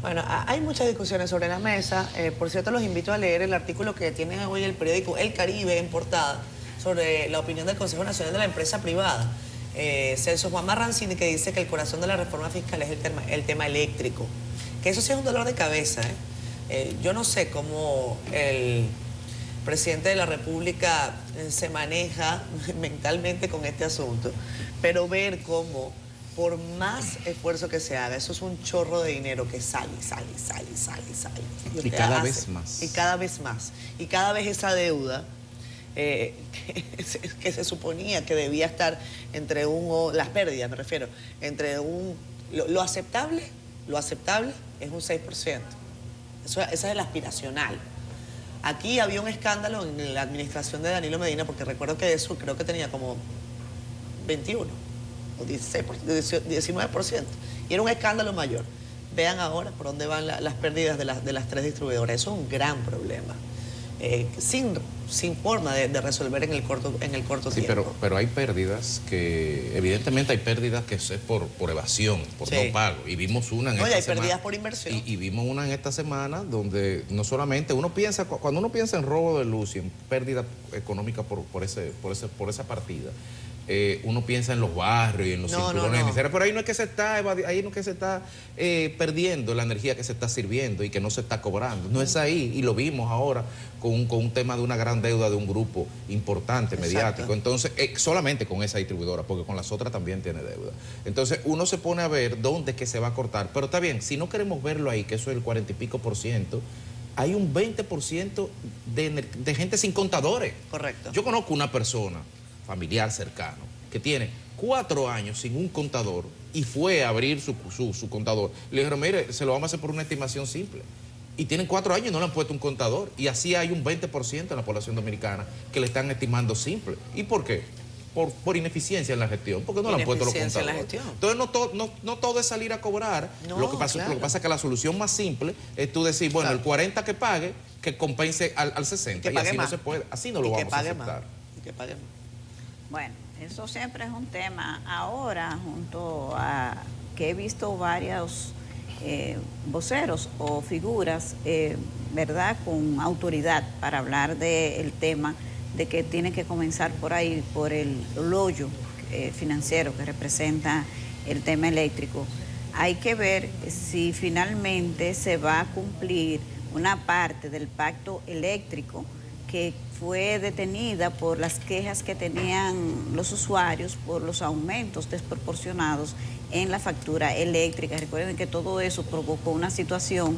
Bueno, hay muchas discusiones sobre la mesa. Por cierto, los invito a leer el artículo que tiene hoy el periódico El Caribe en portada sobre la opinión del Consejo Nacional de la Empresa Privada. Celso Juan Marrancini, que dice que el corazón de la reforma fiscal es el tema eléctrico. Que eso sí es un dolor de cabeza. Yo no sé cómo el presidente de la República se maneja mentalmente con este asunto, pero ver cómo por más esfuerzo que se haga, eso es un chorro de dinero que sale. Y cada vez más. Y cada vez más. Y cada vez esa deuda que se suponía que debía estar entre las pérdidas me refiero, entre lo aceptable es un 6%. Esa es el aspiracional. Aquí había un escándalo en la administración de Danilo Medina, porque recuerdo que eso creo que tenía como 21 o 19%. Y era un escándalo mayor. Vean ahora por dónde van las pérdidas de las tres distribuidoras. Eso es un gran problema. Sin forma de resolver en el corto sí, tiempo. Pero hay pérdidas que, evidentemente hay pérdidas que es por evasión, por no pago. Y vimos una en esta semana. No, y hay pérdidas por inversión. Y vimos una en esta semana donde no solamente cuando uno piensa en robo de luz y en pérdida económica por esa partida, uno piensa en los barrios y en los cinturones de miseria, pero ahí no es que se está perdiendo la energía que se está sirviendo y que no se está cobrando. No es ahí, y lo vimos ahora con un tema de una gran deuda de un grupo importante, mediático. Entonces, solamente con esa distribuidora, porque con las otras también tiene deuda. Entonces, uno se pone a ver dónde es que se va a cortar. Pero está bien, si no queremos verlo ahí, que eso es el 40 y pico %, hay un 20% de gente sin contadores. Correcto. Yo conozco una persona, familiar cercano, que tiene 4 años sin un contador y fue a abrir su contador. Le dijeron, mire, se lo vamos a hacer por una estimación simple. Y tienen 4 años y no le han puesto un contador. Y así hay un 20% en la población dominicana que le están estimando simple. ¿Y por qué? Por ineficiencia en la gestión, porque no le han puesto los contadores. Entonces no todo es salir a cobrar. Lo que pasa es que la solución más simple es tú decir, bueno, el 40 que pague, que compense al 60. Y así no se puede, así no lo vamos a aceptar. Que pague más. Bueno, eso siempre es un tema. Ahora, junto a que he visto varios voceros o figuras, ¿verdad?, con autoridad para hablar del tema, de que tiene que comenzar por ahí, por el hoyo financiero que representa el tema eléctrico. Hay que ver si finalmente se va a cumplir una parte del pacto eléctrico que fue detenida por las quejas que tenían los usuarios por los aumentos desproporcionados en la factura eléctrica. Recuerden que todo eso provocó una situación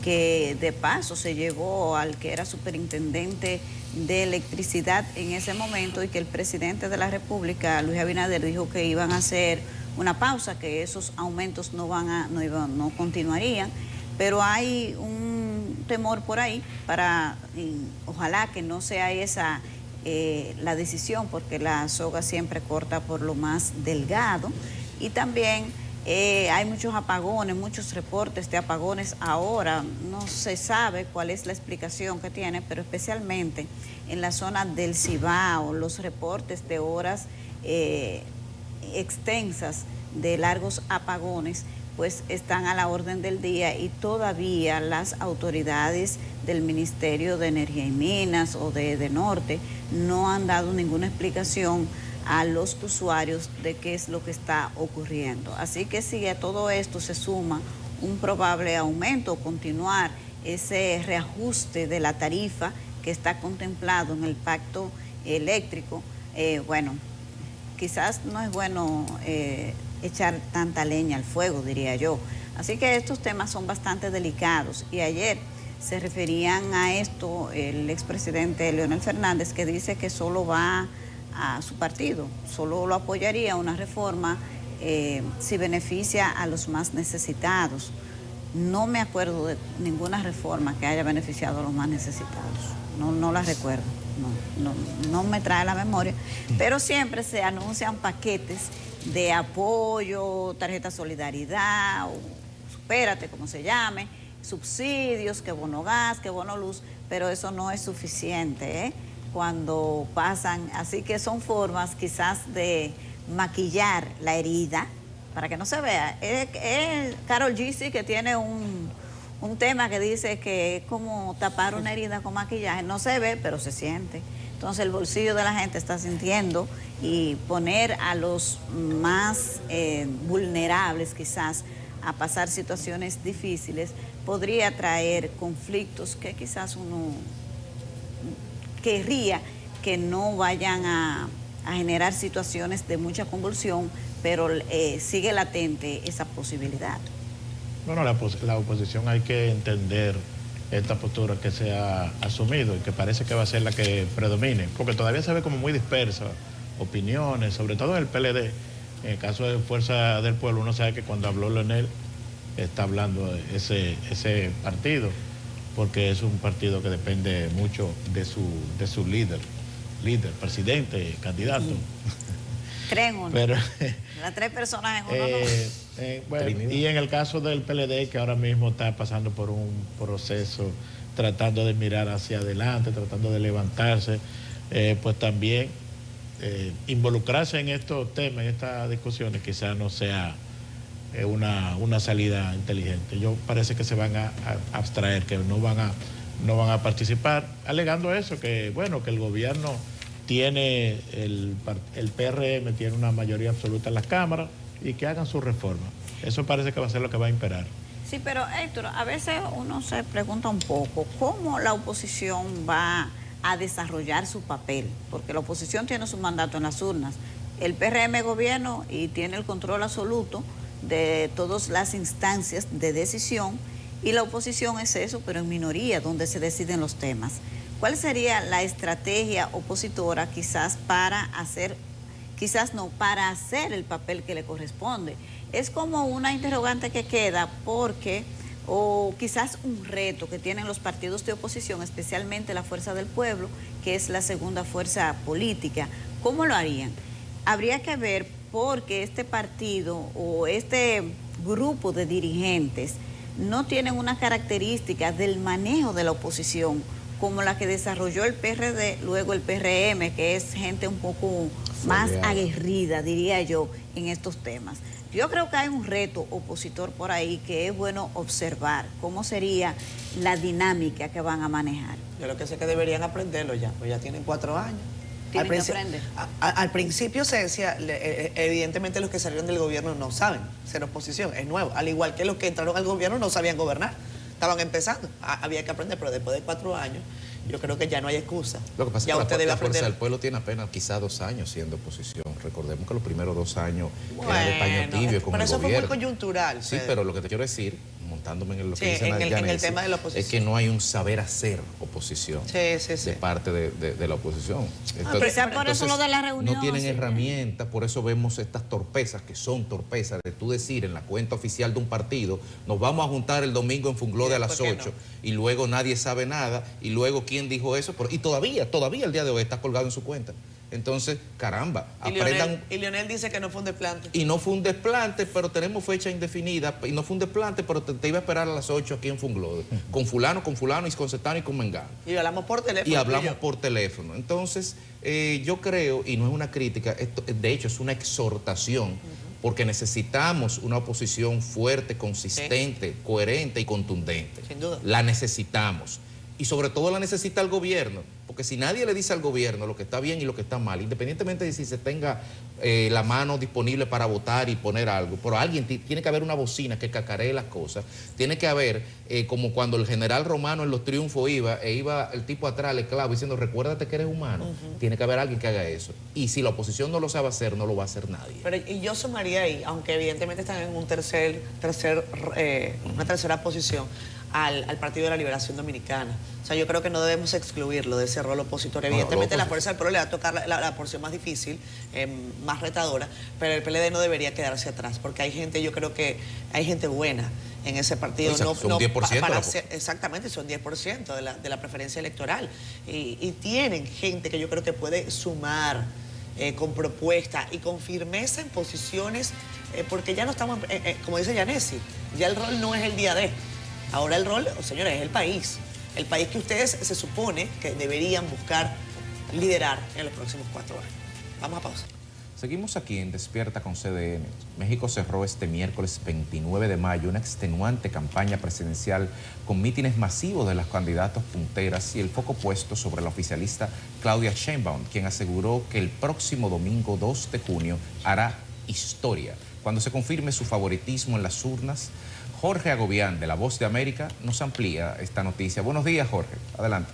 que de paso se llevó al que era superintendente de electricidad en ese momento, y que el presidente de la República, Luis Abinader, dijo que iban a hacer una pausa, que esos aumentos no continuarían, pero hay un temor por ahí para, ojalá que no sea esa la decisión, porque la soga siempre corta por lo más delgado. Y también hay muchos apagones, muchos reportes de apagones ahora. No se sabe cuál es la explicación que tiene, pero especialmente en la zona del Cibao, los reportes de horas extensas de largos apagones pues están a la orden del día, y todavía las autoridades del Ministerio de Energía y Minas o de Norte no han dado ninguna explicación a los usuarios de qué es lo que está ocurriendo. Así que si a todo esto se suma un probable aumento, continuar ese reajuste de la tarifa que está contemplado en el pacto eléctrico, bueno, quizás no es bueno echar tanta leña al fuego, diría yo. Así que estos temas son bastante delicados, y ayer se referían a esto el expresidente Leonel Fernández, que dice que solo va a su partido, solo lo apoyaría una reforma si beneficia a los más necesitados. No me acuerdo de ninguna reforma que haya beneficiado a los más necesitados, no la recuerdo, no me trae la memoria, pero siempre se anuncian paquetes de apoyo, tarjeta solidaridad, o supérate, como se llame, subsidios, que bono gas, que bono luz, pero eso no es suficiente, cuando pasan. Así que son formas quizás de maquillar la herida para que no se vea. Karol G sí que tiene un tema que dice que es como tapar una herida con maquillaje. No se ve, pero se siente. Entonces el bolsillo de la gente está sintiendo, y poner a los más vulnerables quizás a pasar situaciones difíciles podría traer conflictos que quizás uno querría que no vayan a generar situaciones de mucha convulsión, pero sigue latente esa posibilidad. Bueno, la oposición hay que entender esta postura que se ha asumido y que parece que va a ser la que predomine, porque todavía se ve como muy dispersa opiniones, sobre todo en el PLD. En el caso de Fuerza del Pueblo, uno sabe que cuando habló Leonel está hablando de ese partido, porque es un partido que depende mucho de su líder, presidente, candidato. Creen uno. Pero, las 3 personas en uno no. Bueno, y en el caso del PLD, que ahora mismo está pasando por un proceso, tratando de mirar hacia adelante, tratando de levantarse, pues también involucrarse en estos temas, en estas discusiones, quizás no sea una salida inteligente. Yo parece que se van a abstraer, que no van a participar, alegando eso, que bueno, que el gobierno tiene el PRM tiene una mayoría absoluta en las cámaras y que hagan su reforma. Eso parece que va a ser lo que va a imperar. Sí, pero Héctor, a veces uno se pregunta un poco cómo la oposición va a desarrollar su papel, porque la oposición tiene su mandato en las urnas. El PRM gobierno y tiene el control absoluto de todas las instancias de decisión, y la oposición es eso, pero en minoría, donde se deciden los temas. ¿Cuál sería la estrategia opositora quizás para hacer el papel que le corresponde? Es como una interrogante que queda porque, o quizás un reto que tienen los partidos de oposición, especialmente la Fuerza del Pueblo, que es la segunda fuerza política. ¿Cómo lo harían? Habría que ver, porque este partido o este grupo de dirigentes no tienen una característica del manejo de la oposición como la que desarrolló el PRD, luego el PRM, que es gente un poco más aguerrida, diría yo, en estos temas. Yo creo que hay un reto opositor por ahí que es bueno observar cómo sería la dinámica que van a manejar. Yo lo que sé que deberían aprenderlo ya, pues ya tienen 4 años. Al principio se decía, evidentemente los que salieron del gobierno no saben ser oposición, es nuevo. Al igual que los que entraron al gobierno no sabían gobernar, estaban empezando, había que aprender, pero después de 4 años yo creo que ya no hay excusa. Lo que pasa ya es que la Fuerza aprender. del Pueblo tiene apenas quizá 2 años siendo oposición. Recordemos que los primeros 2 años era de paño tibio con el gobierno. Pero eso fue muy coyuntural. Sí, pero lo que te quiero decir, montándome en lo que dice en el tema de la oposición, es que no hay un saber hacer oposición de parte de la oposición. Quizás por eso lo de la reunión. No tienen herramientas, por eso vemos estas torpezas, que son torpezas de tú decir en la cuenta oficial de un partido, nos vamos a juntar el domingo en Funglode a las 8, y luego nadie sabe nada, y luego quién dijo eso, y todavía el día de hoy está colgado en su cuenta. Entonces, caramba, aprendan. Y Leonel dice que no fue un desplante. Y no fue un desplante, pero tenemos fecha indefinida. Y no fue un desplante, pero te iba a esperar a las 8 aquí en Funglode. Con fulano, y con Cetano y con Mengano. Y hablamos por teléfono. Entonces, yo creo, y no es una crítica, esto, de hecho es una exhortación, porque necesitamos una oposición fuerte, consistente, coherente y contundente. Sin duda. La necesitamos. Y sobre todo la necesita el gobierno, porque si nadie le dice al gobierno lo que está bien y lo que está mal, independientemente de si se tenga la mano disponible para votar y poner algo, pero alguien tiene que haber una bocina que cacaree las cosas, tiene que haber, como cuando el general romano en los triunfos iba el tipo atrás, el esclavo, diciendo, recuérdate que eres humano, tiene que haber alguien que haga eso. Y si la oposición no lo sabe hacer, no lo va a hacer nadie. Pero y yo sumaría ahí, aunque evidentemente están en una tercera posición, al Partido de la Liberación Dominicana. O sea, yo creo que no debemos excluirlo de ese rol opositor. Evidentemente la Fuerza del Pueblo le va a tocar la porción más difícil, más retadora, pero el PLD no debería quedarse atrás, porque hay gente, yo creo que hay gente buena en ese partido. Son 10%. Exactamente, son 10% de la preferencia electoral. Y tienen gente que yo creo que puede sumar con propuesta y con firmeza en posiciones, porque ya no estamos, como dice Yanesi, ya el rol no es el día de. Ahora el rol, señores, es el país que ustedes se supone que deberían buscar liderar en los próximos 4 años. Vamos a pausa. Seguimos aquí en Despierta con CDN. México cerró este miércoles 29 de mayo una extenuante campaña presidencial con mítines masivos de las candidatas punteras y el foco puesto sobre la oficialista Claudia Sheinbaum, quien aseguró que el próximo domingo 2 de junio hará historia cuando se confirme su favoritismo en las urnas. Jorge Agobián, de La Voz de América, nos amplía esta noticia. Buenos días, Jorge. Adelante.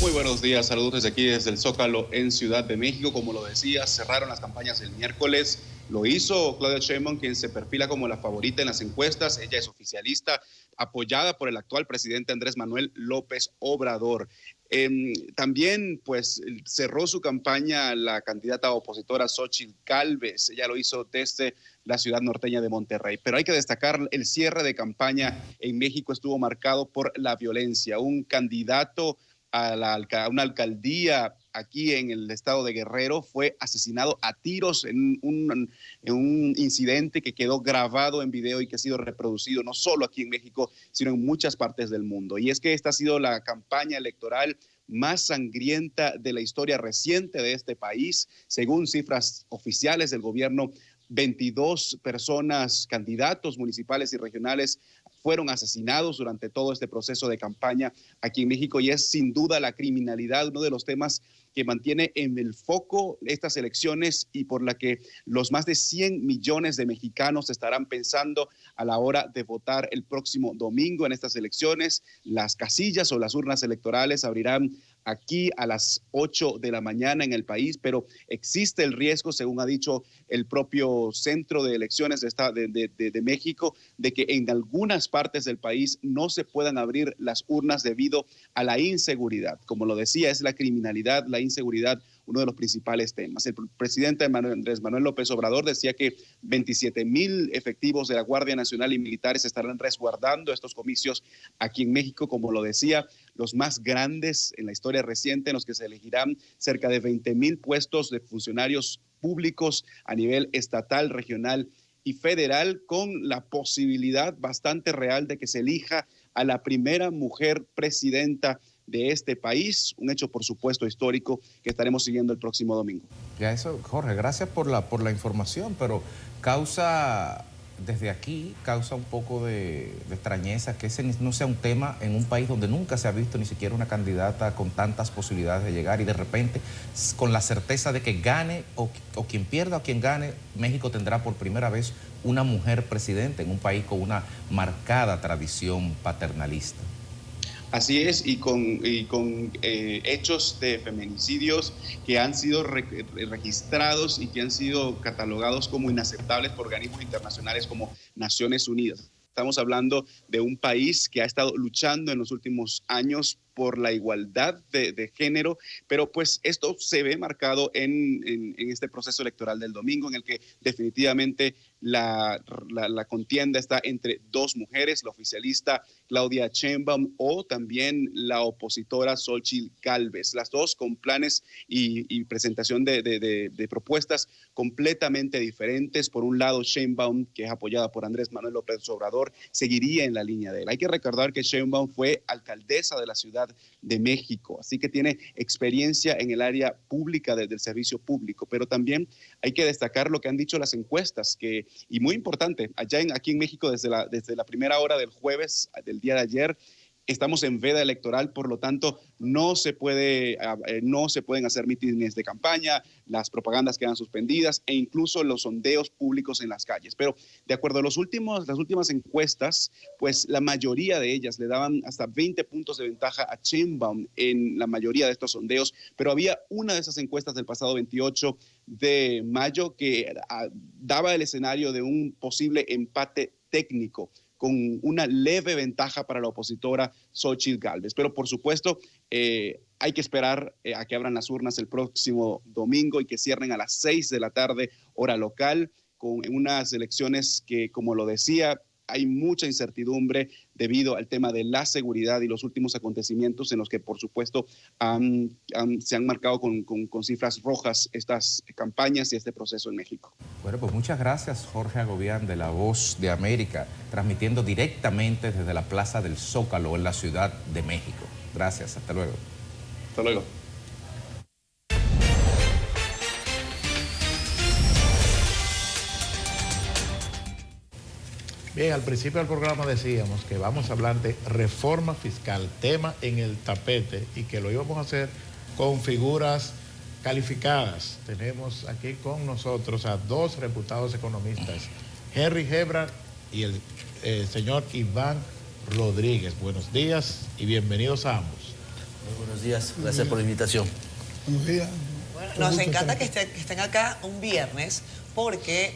Muy buenos días, saludos desde aquí, desde el Zócalo en Ciudad de México. Como lo decía, cerraron las campañas el miércoles. Lo hizo Claudia Sheinbaum, quien se perfila como la favorita en las encuestas. Ella es oficialista, apoyada por el actual presidente Andrés Manuel López Obrador. También pues cerró su campaña la candidata opositora Xóchitl Gálvez. Ella lo hizo desde la ciudad norteña de Monterrey. Pero hay que destacar, el cierre de campaña en México estuvo marcado por la violencia. Un candidato a una alcaldía aquí en el estado de Guerrero fue asesinado a tiros en un incidente que quedó grabado en video y que ha sido reproducido no solo aquí en México, sino en muchas partes del mundo. Y es que esta ha sido la campaña electoral más sangrienta de la historia reciente de este país. Según cifras oficiales del gobierno, 22 personas, candidatos municipales y regionales, fueron asesinados durante todo este proceso de campaña aquí en México, y es sin duda la criminalidad uno de los temas que mantiene en el foco estas elecciones y por la que los más de 100 millones de mexicanos estarán pensando a la hora de votar el próximo domingo en estas elecciones. Las casillas o las urnas electorales abrirán aquí a las 8 de la mañana en el país, pero existe el riesgo, según ha dicho el propio Centro de Elecciones de México, de que en algunas partes del país no se puedan abrir las urnas debido a la inseguridad. Como lo decía, es la criminalidad, la inseguridad, uno de los principales temas. El presidente Andrés Manuel López Obrador decía que 27,000 efectivos de la Guardia Nacional y militares estarán resguardando estos comicios aquí en México, como lo decía, los más grandes en la historia reciente, en los que se elegirán cerca de 20,000 puestos de funcionarios públicos a nivel estatal, regional y federal, con la posibilidad bastante real de que se elija a la primera mujer presidenta de este país, un hecho por supuesto histórico que estaremos siguiendo el próximo domingo. Ya eso, Jorge, gracias por la información, pero desde aquí causa un poco de extrañeza que ese no sea un tema en un país donde nunca se ha visto ni siquiera una candidata con tantas posibilidades de llegar, y de repente, con la certeza de que gane o quien pierda o quien gane, México tendrá por primera vez una mujer presidenta en un país con una marcada tradición paternalista. Así es, y con hechos de feminicidios que han sido registrados y que han sido catalogados como inaceptables por organismos internacionales como Naciones Unidas. Estamos hablando de un país que ha estado luchando en los últimos años por la igualdad de género, pero pues esto se ve marcado en este proceso electoral del domingo, en el que definitivamente la contienda está entre dos mujeres, la oficialista Claudia Sheinbaum o también la opositora Xóchitl Gálvez, las dos con planes y presentación de propuestas completamente diferentes. Por un lado, Sheinbaum, que es apoyada por Andrés Manuel López Obrador, seguiría en la línea de él. Hay que recordar que Sheinbaum fue alcaldesa de la Ciudad de México, así que tiene experiencia en el área pública del servicio público, pero también hay que destacar lo que han dicho las encuestas, y muy importante, aquí en México desde la primera hora del jueves, del día de ayer, estamos en veda electoral, por lo tanto no se pueden hacer mítines de campaña, las propagandas quedan suspendidas e incluso los sondeos públicos en las calles. Pero de acuerdo a las últimas encuestas, pues la mayoría de ellas le daban hasta 20 puntos de ventaja a Sheinbaum en la mayoría de estos sondeos, pero había una de esas encuestas del pasado 28 de mayo que daba el escenario de un posible empate técnico, con una leve ventaja para la opositora Xóchitl Gálvez. Pero por supuesto, hay que esperar a que abran las urnas el próximo domingo y que cierren a las 6 de la tarde, hora local, con unas elecciones que, como lo decía, hay mucha incertidumbre debido al tema de la seguridad y los últimos acontecimientos en los que, por supuesto, se han marcado con cifras rojas estas campañas y este proceso en México. Bueno, pues muchas gracias, Jorge Agobián, de La Voz de América, transmitiendo directamente desde la Plaza del Zócalo en la Ciudad de México. Gracias, hasta luego. Hasta luego. Bien, al principio del programa decíamos que vamos a hablar de reforma fiscal, tema en el tapete, y que lo íbamos a hacer con figuras calificadas. Tenemos aquí con nosotros a dos reputados economistas, Henry Hebrard y el señor Iván Rodríguez. Buenos días y bienvenidos a ambos. Muy buenos días, gracias por la invitación. Buenos días. Bueno, nos encanta que estén acá un viernes, porque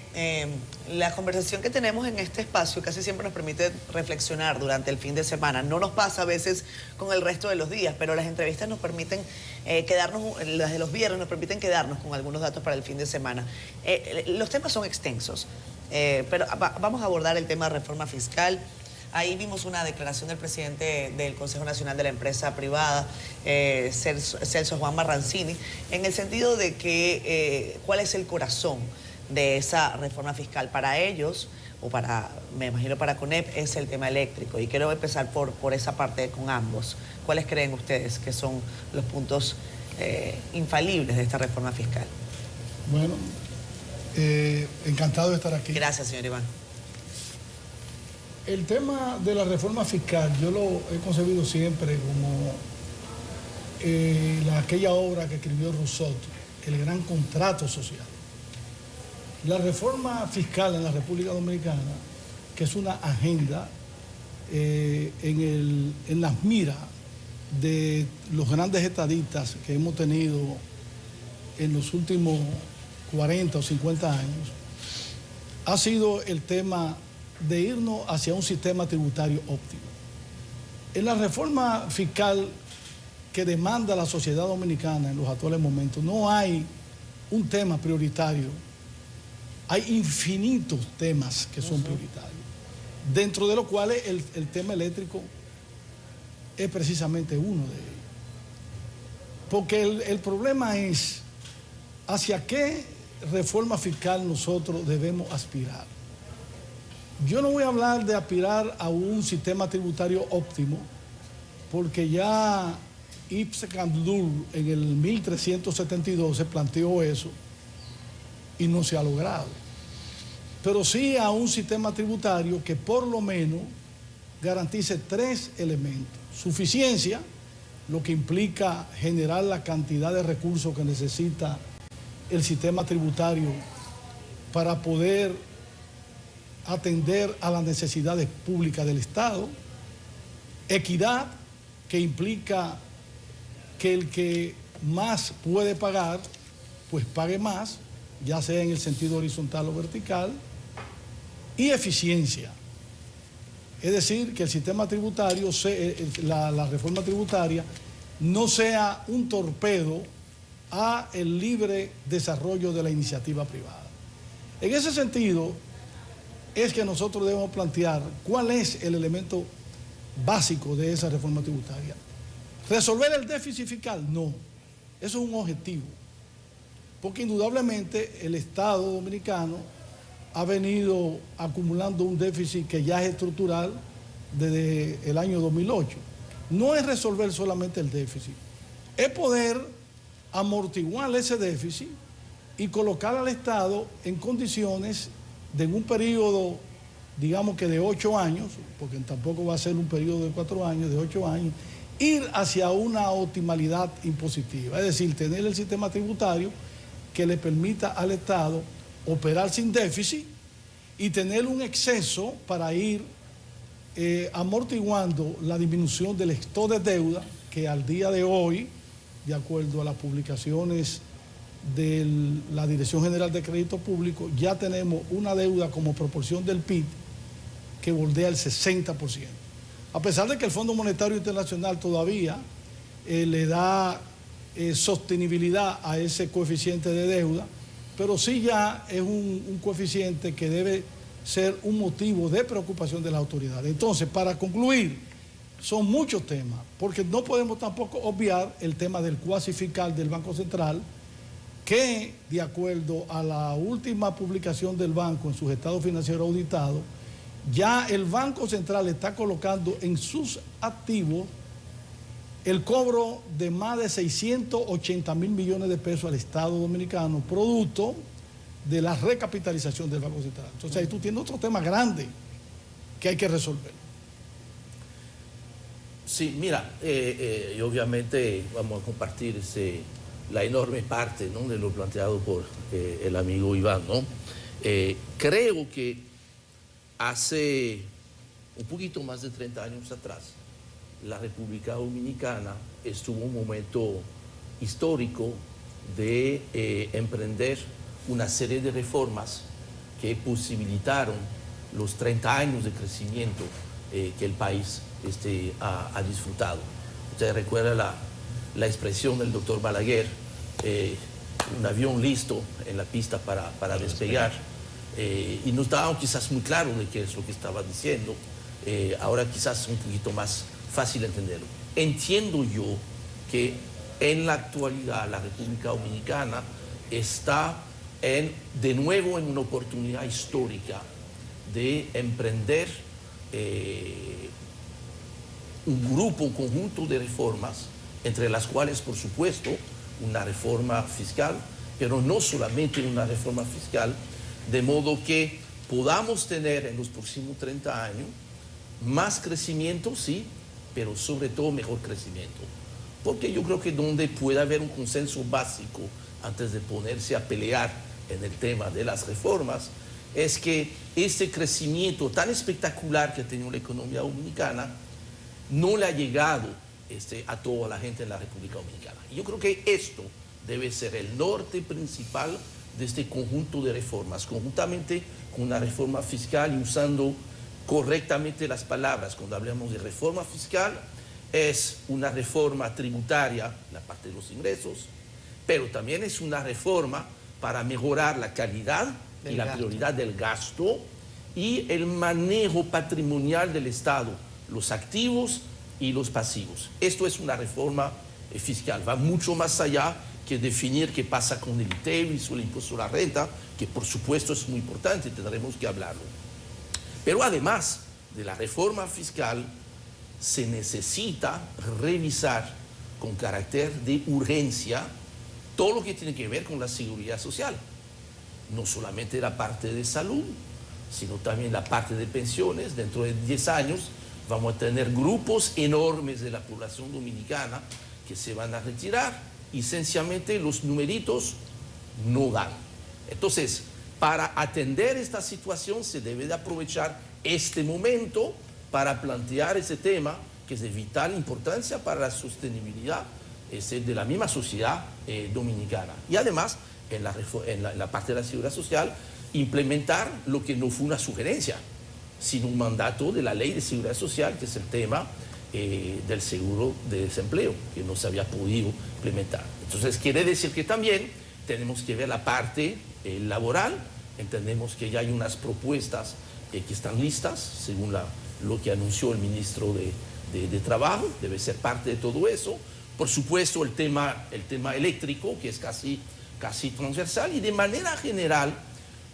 la conversación que tenemos en este espacio casi siempre nos permite reflexionar durante el fin de semana. No nos pasa a veces con el resto de los días, pero las entrevistas nos permiten quedarnos, las de los viernes nos permiten quedarnos con algunos datos para el fin de semana. Los temas son extensos, pero vamos a abordar el tema de reforma fiscal. Ahí vimos una declaración del presidente del Consejo Nacional de la Empresa Privada, Celso Juan Marrancini, en el sentido de que cuál es el corazón de esa reforma fiscal para ellos, o me imagino para CONEP, es el tema eléctrico. Y quiero empezar por esa parte con ambos. ¿Cuáles creen ustedes que son los puntos infalibles de esta reforma fiscal? Bueno, encantado de estar aquí. Gracias, señor Iván. El tema de la reforma fiscal yo lo he concebido siempre como aquella obra que escribió Rousseau, El Gran Contrato Social. La reforma fiscal en la República Dominicana, que es una agenda en las miras de los grandes estadistas que hemos tenido en los últimos 40 o 50 años, ha sido el tema de irnos hacia un sistema tributario óptimo. En la reforma fiscal que demanda la sociedad dominicana en los actuales momentos, no hay un tema prioritario, hay infinitos temas que son prioritarios, dentro de los cuales el tema eléctrico es precisamente uno de ellos. Porque el problema es hacia qué reforma fiscal nosotros debemos aspirar. Yo no voy a hablar de aspirar a un sistema tributario óptimo, porque ya Ibn Khaldun en el 1372 se planteó eso y no se ha logrado. Pero sí a un sistema tributario que por lo menos garantice 3 elementos. Suficiencia, lo que implica generar la cantidad de recursos que necesita el sistema tributario para poder atender a las necesidades públicas del Estado. Equidad, que implica que el que más puede pagar, pues pague más, ya sea en el sentido horizontal o vertical. Y eficiencia, es decir, que el sistema tributario, la reforma tributaria, no sea un torpedo a el libre desarrollo de la iniciativa privada. En ese sentido, es que nosotros debemos plantear cuál es el elemento básico de esa reforma tributaria. ¿Resolver el déficit fiscal? No, eso es un objetivo, porque indudablemente el Estado dominicano ha venido acumulando un déficit que ya es estructural desde el año 2008. No es resolver solamente el déficit, es poder amortiguar ese déficit y colocar al Estado en condiciones de en un periodo, digamos que de 8 años, porque tampoco va a ser un periodo de 4 años, de 8 años, ir hacia una optimalidad impositiva, es decir, tener el sistema tributario que le permita al Estado operar sin déficit y tener un exceso para ir amortiguando la disminución del stock de deuda, que al día de hoy, de acuerdo a las publicaciones de la Dirección General de Crédito Público, ya tenemos una deuda como proporción del PIB que bordea el 60%. A pesar de que el Fondo Monetario Internacional todavía le da sostenibilidad a ese coeficiente de deuda, pero sí ya es un coeficiente que debe ser un motivo de preocupación de las autoridades. Entonces, para concluir, son muchos temas, porque no podemos tampoco obviar el tema del cuasi fiscal del Banco Central, que de acuerdo a la última publicación del banco en sus estados financieros auditados, ya el Banco Central está colocando en sus activos el cobro de más de 680 mil millones de pesos al Estado dominicano, producto de la recapitalización del Banco Central. Entonces ahí tú tienes otro tema grande que hay que resolver. Sí, mira, y obviamente vamos a compartir la enorme parte, ¿no?, de lo planteado por el amigo Iván, ¿no? Creo que hace un poquito más de 30 años atrás, la República Dominicana estuvo en un momento histórico de emprender una serie de reformas que posibilitaron los 30 años de crecimiento que el país ha disfrutado. Usted recuerda la expresión del doctor Balaguer, un avión listo en la pista para despegar, y no estaba quizás muy claro de qué es lo que estaba diciendo. Ahora quizás un poquito más fácil entenderlo. Entiendo yo que en la actualidad la República Dominicana está de nuevo en una oportunidad histórica de emprender un conjunto de reformas, entre las cuales, por supuesto, una reforma fiscal, pero no solamente una reforma fiscal, de modo que podamos tener en los próximos 30 años más crecimiento, sí, pero sobre todo mejor crecimiento. porque yo creo que donde puede haber un consenso básico antes de ponerse a pelear en el tema de las reformas, es que este crecimiento tan espectacular que ha tenido la economía dominicana no le ha llegado a toda la gente en la República Dominicana. Y yo creo que esto debe ser el norte principal de este conjunto de reformas, conjuntamente con una reforma fiscal y usando correctamente las palabras. Cuando hablamos de reforma fiscal, es una reforma tributaria, la parte de los ingresos, pero también es una reforma para mejorar la calidad y la prioridad del gasto y el manejo patrimonial del Estado, los activos y los pasivos. Esto es una reforma fiscal, va mucho más allá que definir qué pasa con el ITEVIS o el impuesto a la renta, que por supuesto es muy importante, tendremos que hablarlo. Pero además de la reforma fiscal, se necesita revisar con carácter de urgencia todo lo que tiene que ver con la seguridad social. No solamente la parte de salud, sino también la parte de pensiones. Dentro de 10 años vamos a tener grupos enormes de la población dominicana que se van a retirar y sencillamente los numeritos no dan. Entonces, para atender esta situación se debe de aprovechar este momento para plantear ese tema que es de vital importancia para la sostenibilidad de la misma sociedad dominicana. Y además, en la parte de la seguridad social, implementar lo que no fue una sugerencia, sino un mandato de la Ley de Seguridad Social, que es el tema del seguro de desempleo, que no se había podido implementar. Entonces, quiere decir que también tenemos que ver la parte laboral. Entendemos que ya hay unas propuestas que están listas, según lo que anunció el ministro de Trabajo, debe ser parte de todo eso. Por supuesto, el tema eléctrico, que es casi transversal, y de manera general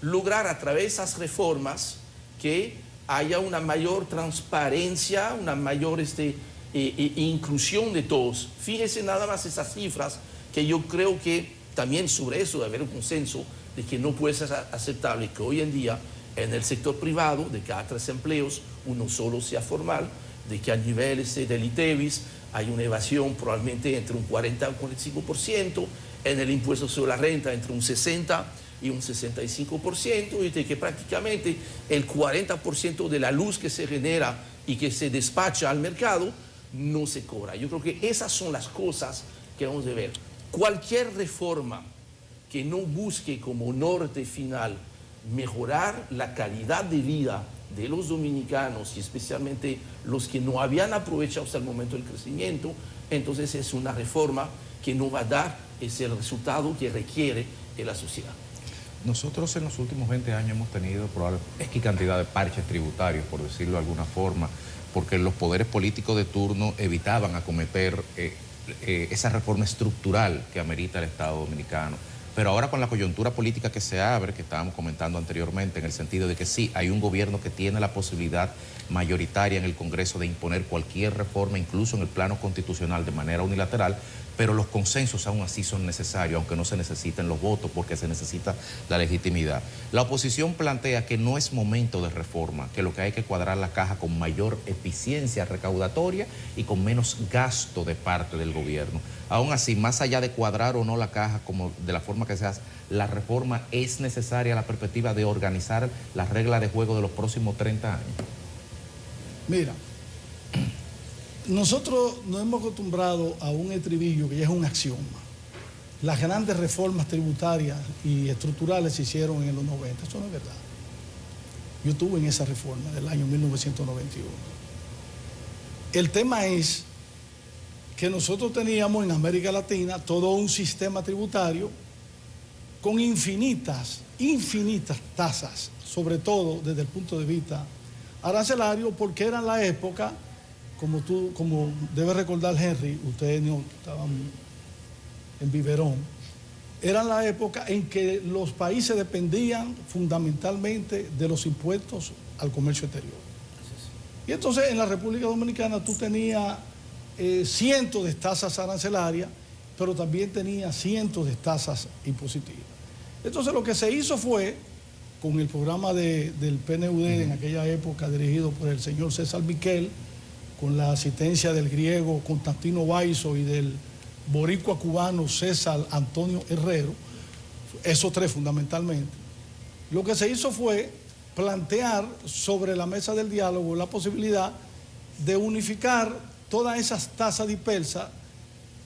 lograr a través de esas reformas que haya una mayor transparencia, una mayor inclusión de todos. Fíjese nada más esas cifras, que yo creo que también sobre eso debe haber un consenso de que no puede ser aceptable que hoy en día en el sector privado, de cada 3 empleos, uno solo sea formal, de que a nivel del ITEVIS hay una evasión probablemente entre un 40 y un 45%, en el impuesto sobre la renta entre un 60 y un 65%, y de que prácticamente el 40% de la luz que se genera y que se despacha al mercado no se cobra. Yo creo que esas son las cosas que vamos a ver. Cualquier reforma que no busque como norte final mejorar la calidad de vida de los dominicanos y especialmente los que no habían aprovechado hasta el momento del crecimiento, entonces es una reforma que no va a dar ese resultado que requiere la sociedad. Nosotros en los últimos 20 años hemos tenido probablemente X cantidad de parches tributarios, por decirlo de alguna forma, porque los poderes políticos de turno evitaban acometer esa reforma estructural que amerita el Estado dominicano. Pero ahora con la coyuntura política que se abre, que estábamos comentando anteriormente, en el sentido de que sí, hay un gobierno que tiene la posibilidad mayoritaria en el Congreso de imponer cualquier reforma, incluso en el plano constitucional, de manera unilateral, pero los consensos aún así son necesarios, aunque no se necesiten los votos, porque se necesita la legitimidad. La oposición plantea que no es momento de reforma, que lo que hay que cuadrar la caja con mayor eficiencia recaudatoria y con menos gasto de parte del gobierno. Aún así, más allá de cuadrar o no la caja como de la forma que se hace, la reforma es necesaria a la perspectiva de organizar las reglas de juego de los próximos 30 años. Mira, nosotros nos hemos acostumbrado a un estribillo que ya es un axioma. Las grandes reformas tributarias y estructurales se hicieron en los 90. Eso no es verdad. Yo estuve en esa reforma del año 1991. El tema es que nosotros teníamos en América Latina todo un sistema tributario con infinitas tasas, sobre todo desde el punto de vista arancelario, porque era la época, como debe recordar Henry, ustedes no estaban en biberón, era la época en que los países dependían fundamentalmente de los impuestos al comercio exterior. Y entonces en la República Dominicana tú tenías cientos de tasas arancelarias, pero también tenía cientos de tasas impositivas. Entonces lo que se hizo fue, con el programa del PNUD en aquella época dirigido por el señor César Miquel, con la asistencia del griego Constantino Baizo y del boricua cubano César Antonio Herrero, esos tres fundamentalmente, lo que se hizo fue plantear sobre la mesa del diálogo la posibilidad de unificar todas esas tasas dispersas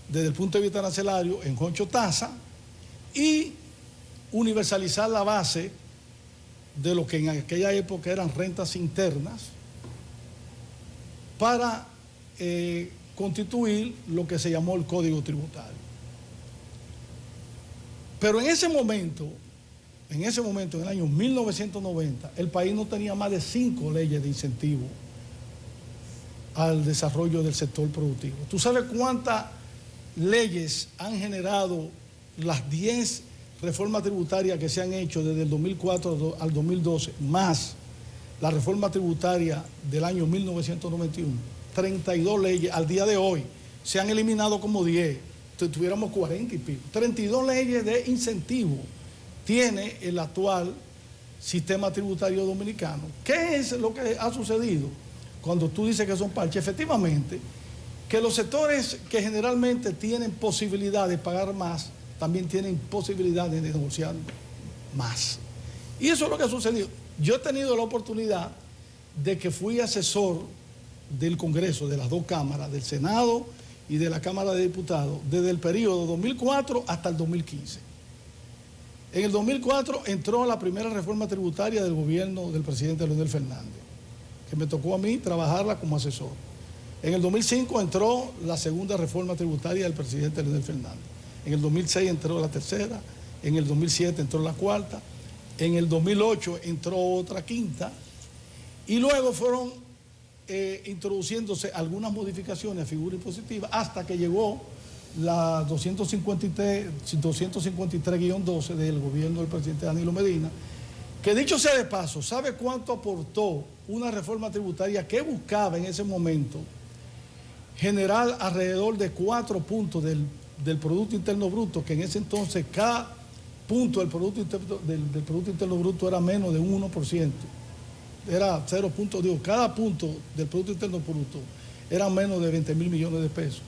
desde el punto de vista arancelario en 8 tasas y universalizar la base de lo que en aquella época eran rentas internas para constituir lo que se llamó el Código Tributario. Pero en ese momento, en el año 1990, el país no tenía más de 5 leyes de incentivo al desarrollo del sector productivo. ¿Tú sabes cuántas leyes han generado las 10 reformas tributarias que se han hecho desde el 2004 al 2012, más la reforma tributaria del año 1991? 32 leyes al día de hoy. Se han eliminado como 10. Tuviéramos 40 y pico. 32 leyes de incentivo tiene el actual sistema tributario dominicano. ¿Qué es lo que ha sucedido cuando tú dices que son parches? Efectivamente, que los sectores que generalmente tienen posibilidad de pagar más, también tienen posibilidad de negociar más. Y eso es lo que ha sucedido. Yo he tenido la oportunidad de que fui asesor del Congreso, de las 2 cámaras, del Senado y de la Cámara de Diputados, desde el periodo 2004 hasta el 2015. En el 2004 entró la primera reforma tributaria del gobierno del presidente Leonel Fernández, que me tocó a mí trabajarla como asesor. En el 2005 entró la segunda reforma tributaria del presidente Leonel Fernández. En el 2006 entró la tercera, en el 2007 entró la cuarta, en el 2008 entró otra quinta, y luego fueron introduciéndose algunas modificaciones a figura impositiva hasta que llegó la 253-12 del gobierno del presidente Danilo Medina, que dicho sea de paso, ¿sabe cuánto aportó una reforma tributaria que buscaba en ese momento generar alrededor de 4 puntos del Producto Interno Bruto, que en ese entonces cada punto del Producto Interno Bruto era menos de un 1%? Era 0 puntos, cada punto del Producto Interno Bruto era menos de 20.000 millones de pesos.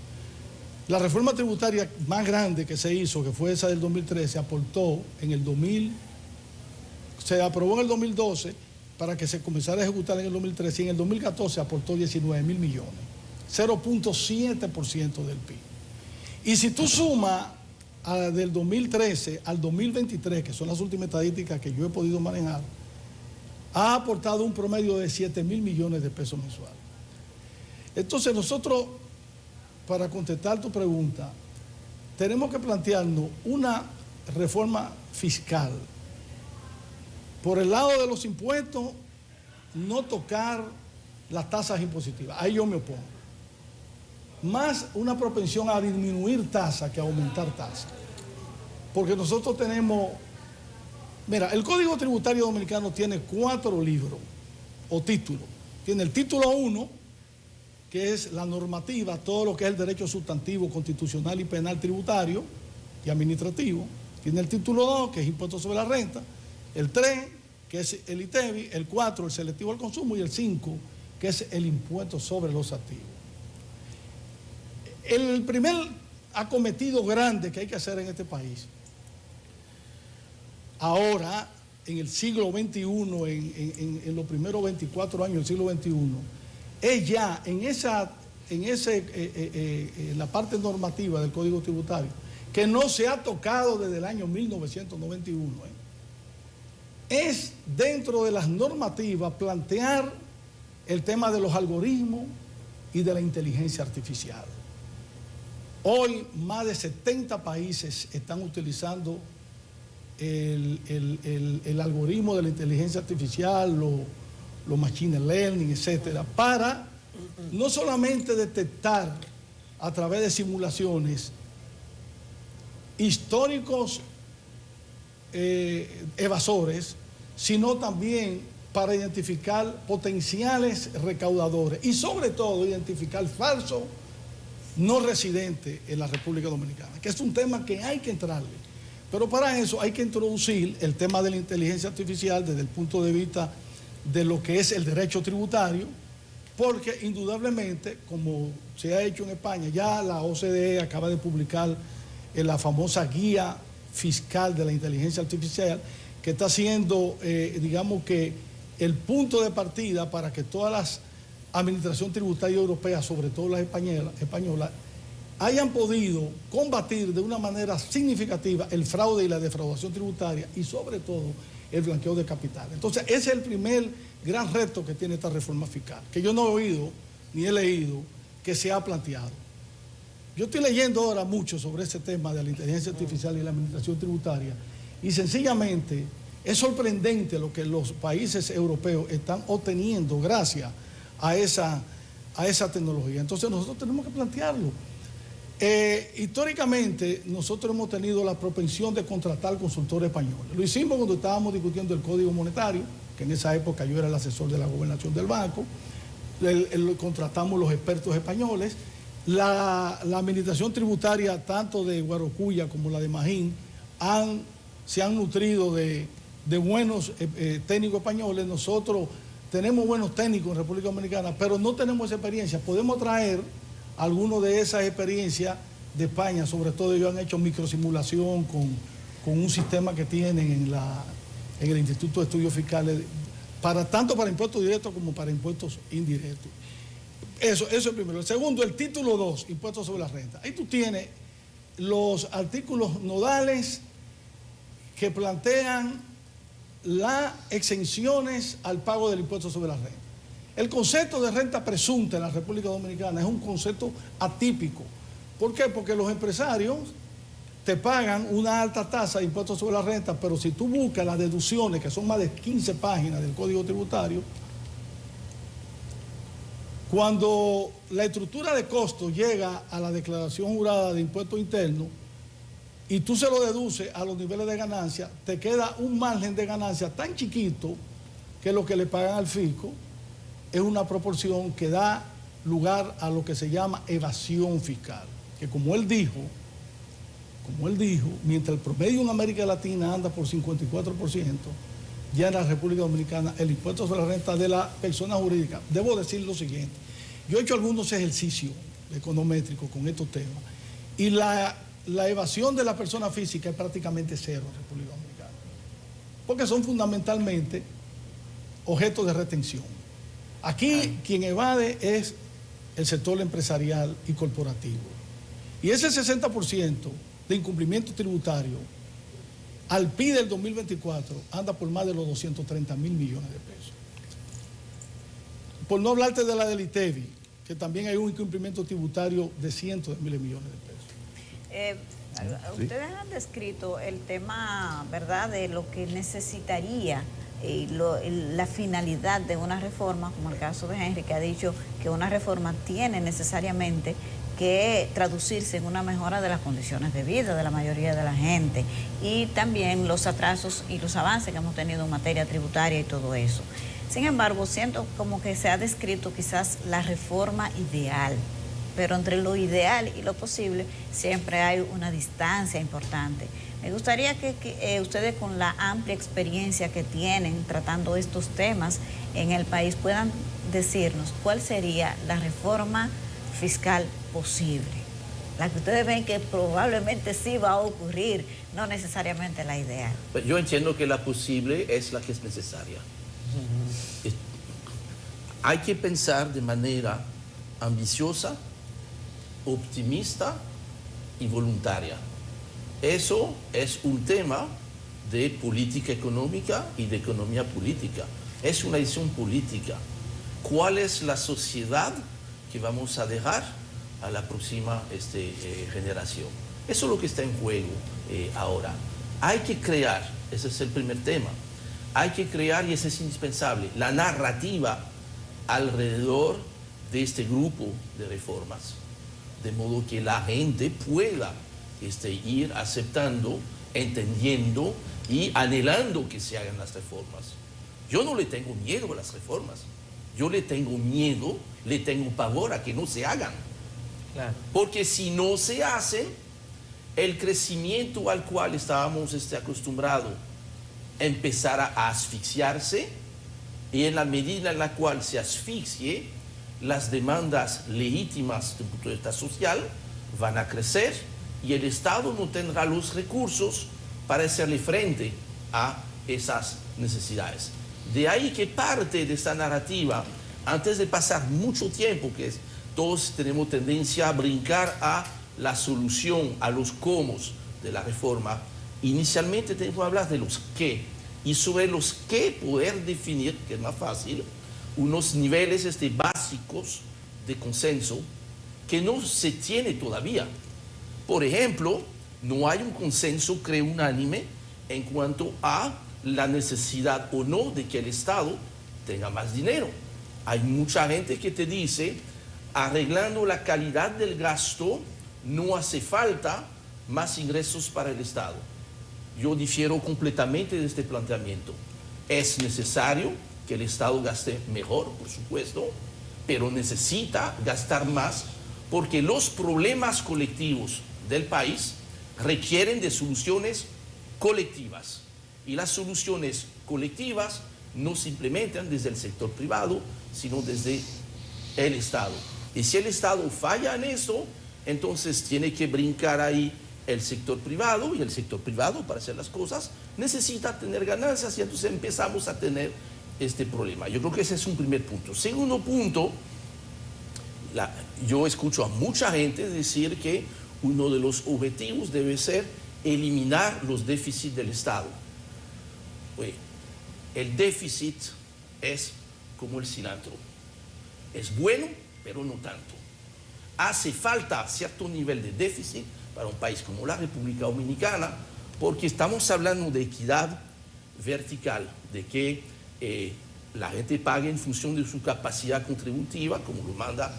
La reforma tributaria más grande que se hizo, que fue esa del 2013, aportó en el 2000, se aprobó en el 2012 para que se comenzara a ejecutar en el 2013, y en el 2014 aportó 19.000 millones, 0.7% del PIB. Y si tú sumas del 2013 al 2023, que son las últimas estadísticas que yo he podido manejar, ha aportado un promedio de 7.000 millones de pesos mensuales. Entonces nosotros, para contestar tu pregunta, tenemos que plantearnos una reforma fiscal. Por el lado de los impuestos, no tocar las tasas impositivas. Ahí yo me opongo. Más una propensión a disminuir tasas que a aumentar tasas. Porque nosotros tenemos... Mira, el Código Tributario Dominicano tiene 4 libros o títulos. Tiene el título 1, que es la normativa, todo lo que es el derecho sustantivo, constitucional y penal tributario y administrativo. Tiene el título 2, que es impuesto sobre la renta. El 3, que es el ITEVI. El 4, el selectivo al consumo. Y el 5, que es el impuesto sobre los activos. El primer acometido grande que hay que hacer en este país, ahora, en el siglo XXI, en los primeros 24 años del siglo XXI, es ya en la parte normativa del Código Tributario, que no se ha tocado desde el año 1991, es dentro de las normativas plantear el tema de los algoritmos y de la inteligencia artificial. Hoy más de 70 países están utilizando el algoritmo de la inteligencia artificial, los machine learning, etcétera, para no solamente detectar a través de simulaciones históricos evasores, sino también para identificar potenciales recaudadores y sobre todo identificar falsos no residentes en la República Dominicana, que es un tema que hay que entrarle. Pero para eso hay que introducir el tema de la inteligencia artificial desde el punto de vista de lo que es el derecho tributario, porque indudablemente, como se ha hecho en España, ya la OCDE acaba de publicar la famosa guía fiscal de la inteligencia artificial, que está siendo, digamos que, el punto de partida para que todas las administraciones tributarias europeas, sobre todo las españolas, hayan podido combatir de una manera significativa el fraude y la defraudación tributaria y sobre todo el blanqueo de capital. Entonces, ese es el primer gran reto que tiene esta reforma fiscal, que yo no he oído ni he leído que se ha planteado. Yo estoy leyendo ahora mucho sobre ese tema de la inteligencia artificial y la administración tributaria y sencillamente es sorprendente lo que los países europeos están obteniendo gracias a esa tecnología. Entonces nosotros tenemos que plantearlo. Históricamente nosotros hemos tenido la propensión de contratar consultores españoles. Lo hicimos cuando estábamos discutiendo el Código Monetario, que en esa época yo era el asesor de la gobernación del banco. Contratamos los expertos españoles. La administración tributaria, tanto de Guarocuya como la de Magín, se han nutrido de buenos técnicos españoles. Nosotros tenemos buenos técnicos en República Dominicana, pero no tenemos esa experiencia. Podemos traer algunas de esas experiencias de España, sobre todo ellos han hecho microsimulación con un sistema que tienen en el Instituto de Estudios Fiscales, tanto para impuestos directos como para impuestos indirectos. Eso es primero. El segundo, el título 2, impuestos sobre la renta. Ahí tú tienes los artículos nodales que plantean las exenciones al pago del impuesto sobre la renta. El concepto de renta presunta en la República Dominicana es un concepto atípico. ¿Por qué? Porque los empresarios te pagan una alta tasa de impuestos sobre la renta, pero si tú buscas las deducciones, que son más de 15 páginas del Código Tributario, cuando la estructura de costos llega a la declaración jurada de impuestos internos y tú se lo deduces a los niveles de ganancia, te queda un margen de ganancia tan chiquito que lo que le pagan al fisco es una proporción que da lugar a lo que se llama evasión fiscal. Que como él dijo, mientras el promedio en América Latina anda por 54%, ya en la República Dominicana el impuesto sobre la renta de la persona jurídica, debo decir lo siguiente, yo he hecho algunos ejercicios econométricos con estos temas y la evasión de la persona física es prácticamente cero en República Dominicana, porque son fundamentalmente objetos de retención. Aquí quien evade es el sector empresarial y corporativo. Y ese 60% de incumplimiento tributario al PIB del 2024 anda por más de los 230.000 millones de pesos. Por no hablarte de la del ITEVI, que también hay un incumplimiento tributario de cientos de miles de millones de pesos. Ustedes han descrito el tema, ¿verdad?, de lo que necesitaría la finalidad de una reforma, como el caso de Henry, que ha dicho que una reforma tiene necesariamente que traducirse en una mejora de las condiciones de vida de la mayoría de la gente y también los atrasos y los avances que hemos tenido en materia tributaria y todo eso. Sin embargo, siento como que se ha descrito quizás la reforma ideal, pero entre lo ideal y lo posible siempre hay una distancia importante. Me gustaría que ustedes, con la amplia experiencia que tienen tratando estos temas en el país, puedan decirnos cuál sería la reforma fiscal posible, la que ustedes ven que probablemente sí va a ocurrir, no necesariamente la ideal. Yo entiendo que la posible es la que es necesaria. Hay que pensar de manera ambiciosa, optimista y voluntaria. Eso es un tema de política económica y de economía política. Es una decisión política. ¿Cuál es la sociedad que vamos a dejar a la próxima generación? Eso es lo que está en juego ahora. Hay que crear, ese es el primer tema, hay que crear, y ese es indispensable, la narrativa alrededor de este grupo de reformas, de modo que la gente pueda ir aceptando, entendiendo y anhelando que se hagan las reformas. Yo no le tengo miedo a las reformas, yo le tengo miedo, le tengo pavor a que no se hagan. Claro. Porque si no se hacen, el crecimiento al cual estábamos acostumbrados empezará a asfixiarse, y en la medida en la cual se asfixie, las demandas legítimas desde el punto de vista social van a crecer y el Estado no tendrá los recursos para hacerle frente a esas necesidades. De ahí que parte de esta narrativa, antes de pasar mucho tiempo, que todos tenemos tendencia a brincar a la solución, a los cómo de la reforma, inicialmente tenemos que hablar de los qué, y sobre los qué poder definir, que es más fácil, unos niveles básicos de consenso que no se tiene todavía. Por ejemplo, no hay un consenso, creo, unánime en cuanto a la necesidad o no de que el Estado tenga más dinero. Hay mucha gente que te dice, arreglando la calidad del gasto, no hace falta más ingresos para el Estado. Yo difiero completamente de este planteamiento. Es necesario que el Estado gaste mejor, por supuesto, pero necesita gastar más porque los problemas colectivos del país requieren de soluciones colectivas. Y las soluciones colectivas no se implementan desde el sector privado, sino desde el Estado. Y si el Estado falla en eso, entonces tiene que brincar ahí el sector privado, y el sector privado, para hacer las cosas, necesita tener ganancias, y entonces empezamos a tener este problema. Yo creo que ese es un primer punto. Segundo punto, yo escucho a mucha gente decir que uno de los objetivos debe ser eliminar los déficits del Estado. Oye, el déficit es como el cilantro. Es bueno, pero no tanto. Hace falta cierto nivel de déficit para un país como la República Dominicana, porque estamos hablando de equidad vertical, de que la gente pague en función de su capacidad contributiva, como lo manda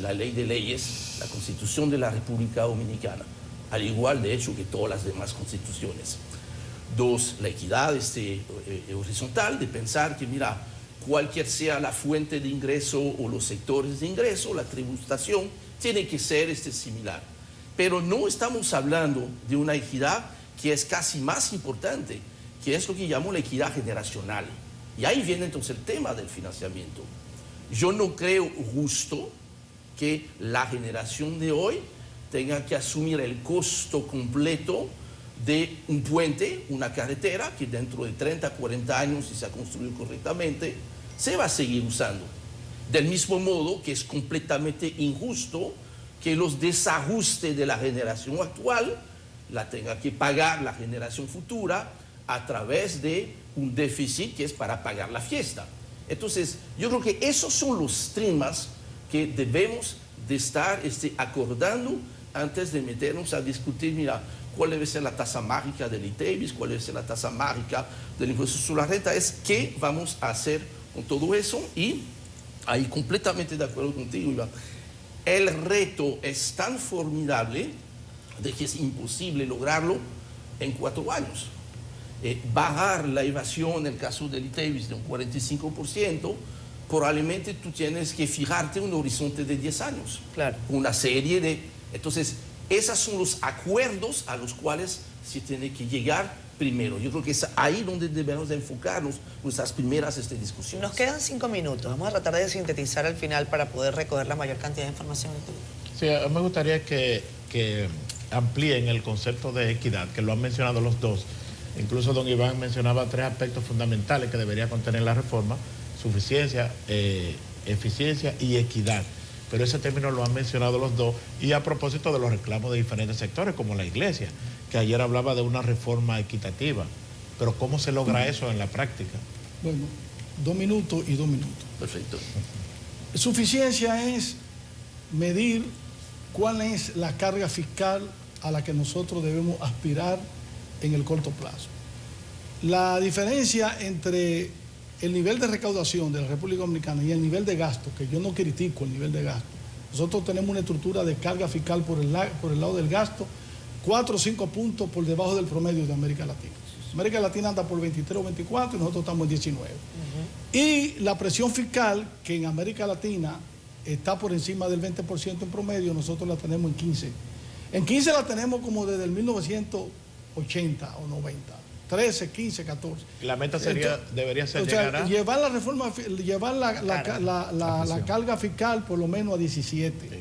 la ley de leyes, la Constitución de la República Dominicana, al igual de hecho que todas las demás constituciones. Dos, la equidad horizontal, de pensar que, mira, cualquier sea la fuente de ingreso o los sectores de ingreso, la tributación tiene que ser similar. Pero no estamos hablando de una equidad que es casi más importante, que es lo que llamo la equidad generacional. Y ahí viene entonces el tema del financiamiento. Yo no creo justo que la generación de hoy tenga que asumir el costo completo de un puente, una carretera, que dentro de 30, 40 años, si se ha construido correctamente, se va a seguir usando. Del mismo modo que es completamente injusto que los desajustes de la generación actual la tenga que pagar la generación futura a través de un déficit que es para pagar la fiesta. Entonces, yo creo que esos son los temas que debemos de estar acordando antes de meternos a discutir, mira, cuál debe ser la tasa mágica del ITEVIS, cuál debe ser la tasa mágica del impuesto sobre la renta, es qué vamos a hacer con todo eso. Y ahí completamente de acuerdo contigo, Iván, el reto es tan formidable de que es imposible lograrlo en 4 años. Bajar la evasión en el caso del ITEVIS de un 45%, probablemente tú tienes que fijarte un horizonte de 10 años. Claro. Una serie de... Entonces, esos son los acuerdos a los cuales se tiene que llegar primero. Yo creo que es ahí donde debemos de enfocarnos nuestras primeras discusiones. Nos quedan 5 minutos. Vamos a tratar de sintetizar al final para poder recoger la mayor cantidad de información. Sí, a mí me gustaría que amplíen el concepto de equidad, que lo han mencionado los dos. Incluso don Iván mencionaba 3 aspectos fundamentales que debería contener la reforma: suficiencia, eficiencia y equidad. Pero ese término lo han mencionado los dos. Y a propósito de los reclamos de diferentes sectores, como la iglesia, que ayer hablaba de una reforma equitativa. Pero ¿cómo se logra eso en la práctica? Bueno, 2 minutos y 2 minutos. Perfecto. Suficiencia es medir cuál es la carga fiscal a la que nosotros debemos aspirar en el corto plazo. La diferencia entre el nivel de recaudación de la República Dominicana y el nivel de gasto, que yo no critico el nivel de gasto, nosotros tenemos una estructura de carga fiscal por el lado del gasto 4 o 5 puntos por debajo del promedio de América Latina. América Latina anda por 23 o 24 y nosotros estamos en 19. Y la presión fiscal, que en América Latina está por encima del 20% en promedio, nosotros la tenemos en 15. En 15 la tenemos como desde el 1980 o 90. 13, 15, 14. La meta debería ser llevar la reforma, llevar la carga fiscal por lo menos a 17. Sí.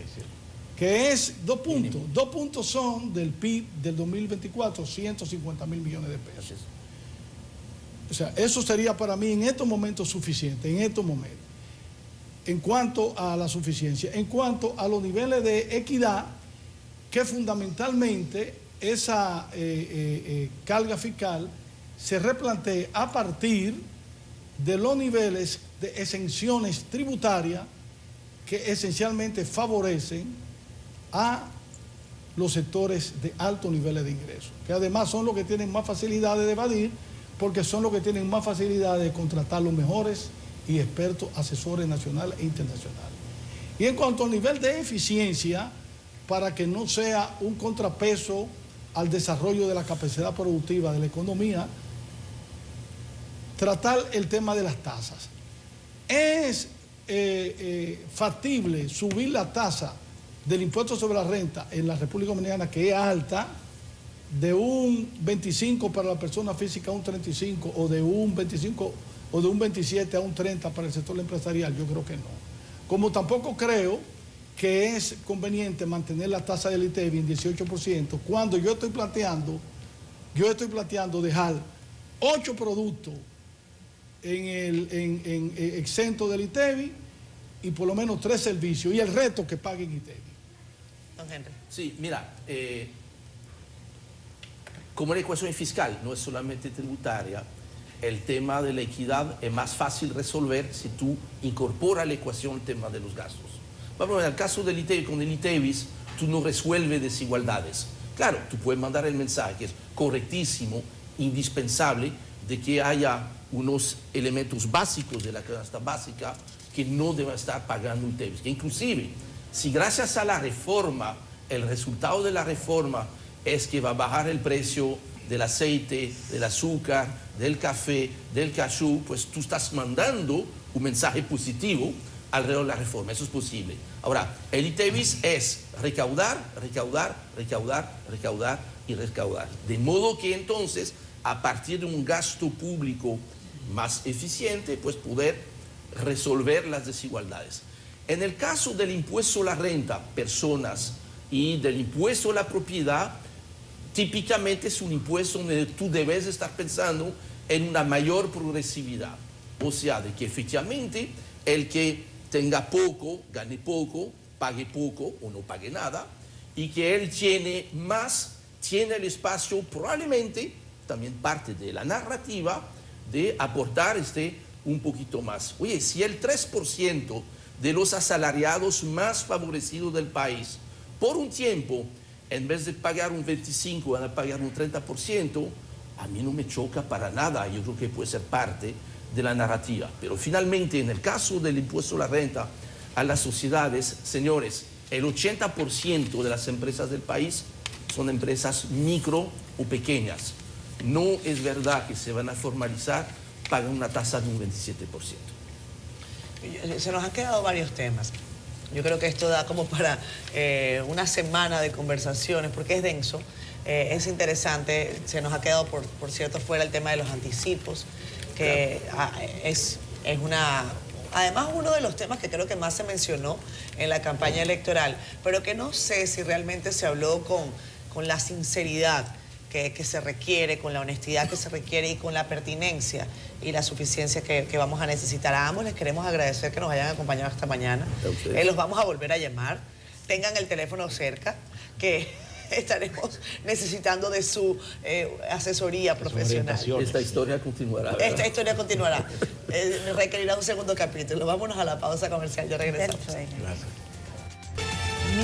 Que es 2 puntos. 2 puntos son del PIB del 2024, 150.000 millones de pesos. O sea, eso sería para mí en estos momentos suficiente, en estos momentos. En cuanto a la suficiencia, en cuanto a los niveles de equidad, que fundamentalmente esa carga fiscal se replantea a partir de los niveles de exenciones tributarias que esencialmente favorecen a los sectores de altos niveles de ingresos, que además son los que tienen más facilidades de evadir, porque son los que tienen más facilidades de contratar los mejores y expertos asesores nacionales e internacionales. Y en cuanto al nivel de eficiencia, para que no sea un contrapeso al desarrollo de la capacidad productiva de la economía, tratar el tema de las tasas. Es factible subir la tasa del impuesto sobre la renta en la República Dominicana, que es alta, de un 25 para la persona física a un 35, o de un 25 o de un 27 a un 30 para el sector empresarial. Yo creo que no. Como tampoco creo que es conveniente mantener la tasa del ITEVI en 18%, cuando yo estoy planteando dejar 8 productos en exento del ITEVI y por lo menos 3 servicios, y el resto que paguen ITEVI. Don Henry. Sí, mira, como la ecuación fiscal no es solamente tributaria, el tema de la equidad es más fácil resolver si tú incorporas a la ecuación el tema de los gastos. Vamos, en el caso del ITEVI, con el ITEVIS, tú no resuelves desigualdades. Claro, tú puedes mandar el mensaje, es correctísimo, indispensable, de que haya unos elementos básicos de la canasta básica que no deben estar pagando ITEVIS. Que inclusive, si gracias a la reforma, el resultado de la reforma es que va a bajar el precio del aceite, del azúcar, del café, del cachú, pues tú estás mandando un mensaje positivo alrededor de la reforma. Eso es posible. Ahora, el ITEVIS es recaudar, recaudar, recaudar, recaudar y recaudar. De modo que entonces, a partir de un gasto público más eficiente, pues poder resolver las desigualdades. En el caso del impuesto a la renta, personas, y del impuesto a la propiedad, típicamente es un impuesto donde tú debes estar pensando en una mayor progresividad. O sea, de que efectivamente el que tenga poco, gane poco, pague poco o no pague nada, y que él tiene más, tiene el espacio, probablemente, también parte de la narrativa, de aportar un poquito más. Oye, si el 3% de los asalariados más favorecidos del país, por un tiempo, en vez de pagar un 25%, van a pagar un 30%, a mí no me choca para nada. Yo creo que puede ser parte de la narrativa. Pero finalmente, en el caso del impuesto a la renta a las sociedades, señores, el 80% de las empresas del país son empresas micro o pequeñas. No es verdad que se van a formalizar, pagan una tasa de un 27%. Se nos han quedado varios temas. Yo creo que esto da como para una semana de conversaciones, porque es denso, es interesante. Se nos ha quedado, por cierto, fuera el tema de los anticipos, que es además uno de los temas que creo que más se mencionó en la campaña electoral, pero que no sé si realmente se habló con la sinceridad que se requiere, con la honestidad que se requiere y con la pertinencia y la suficiencia que vamos a necesitar. A ambos les queremos agradecer que nos hayan acompañado esta mañana. Los vamos a volver a llamar. Tengan el teléfono cerca, que estaremos necesitando de su asesoría profesional. Esta historia continuará, ¿verdad? Esta historia continuará. Requerirá un segundo capítulo. Vámonos a la pausa comercial, ya regresamos. Gracias.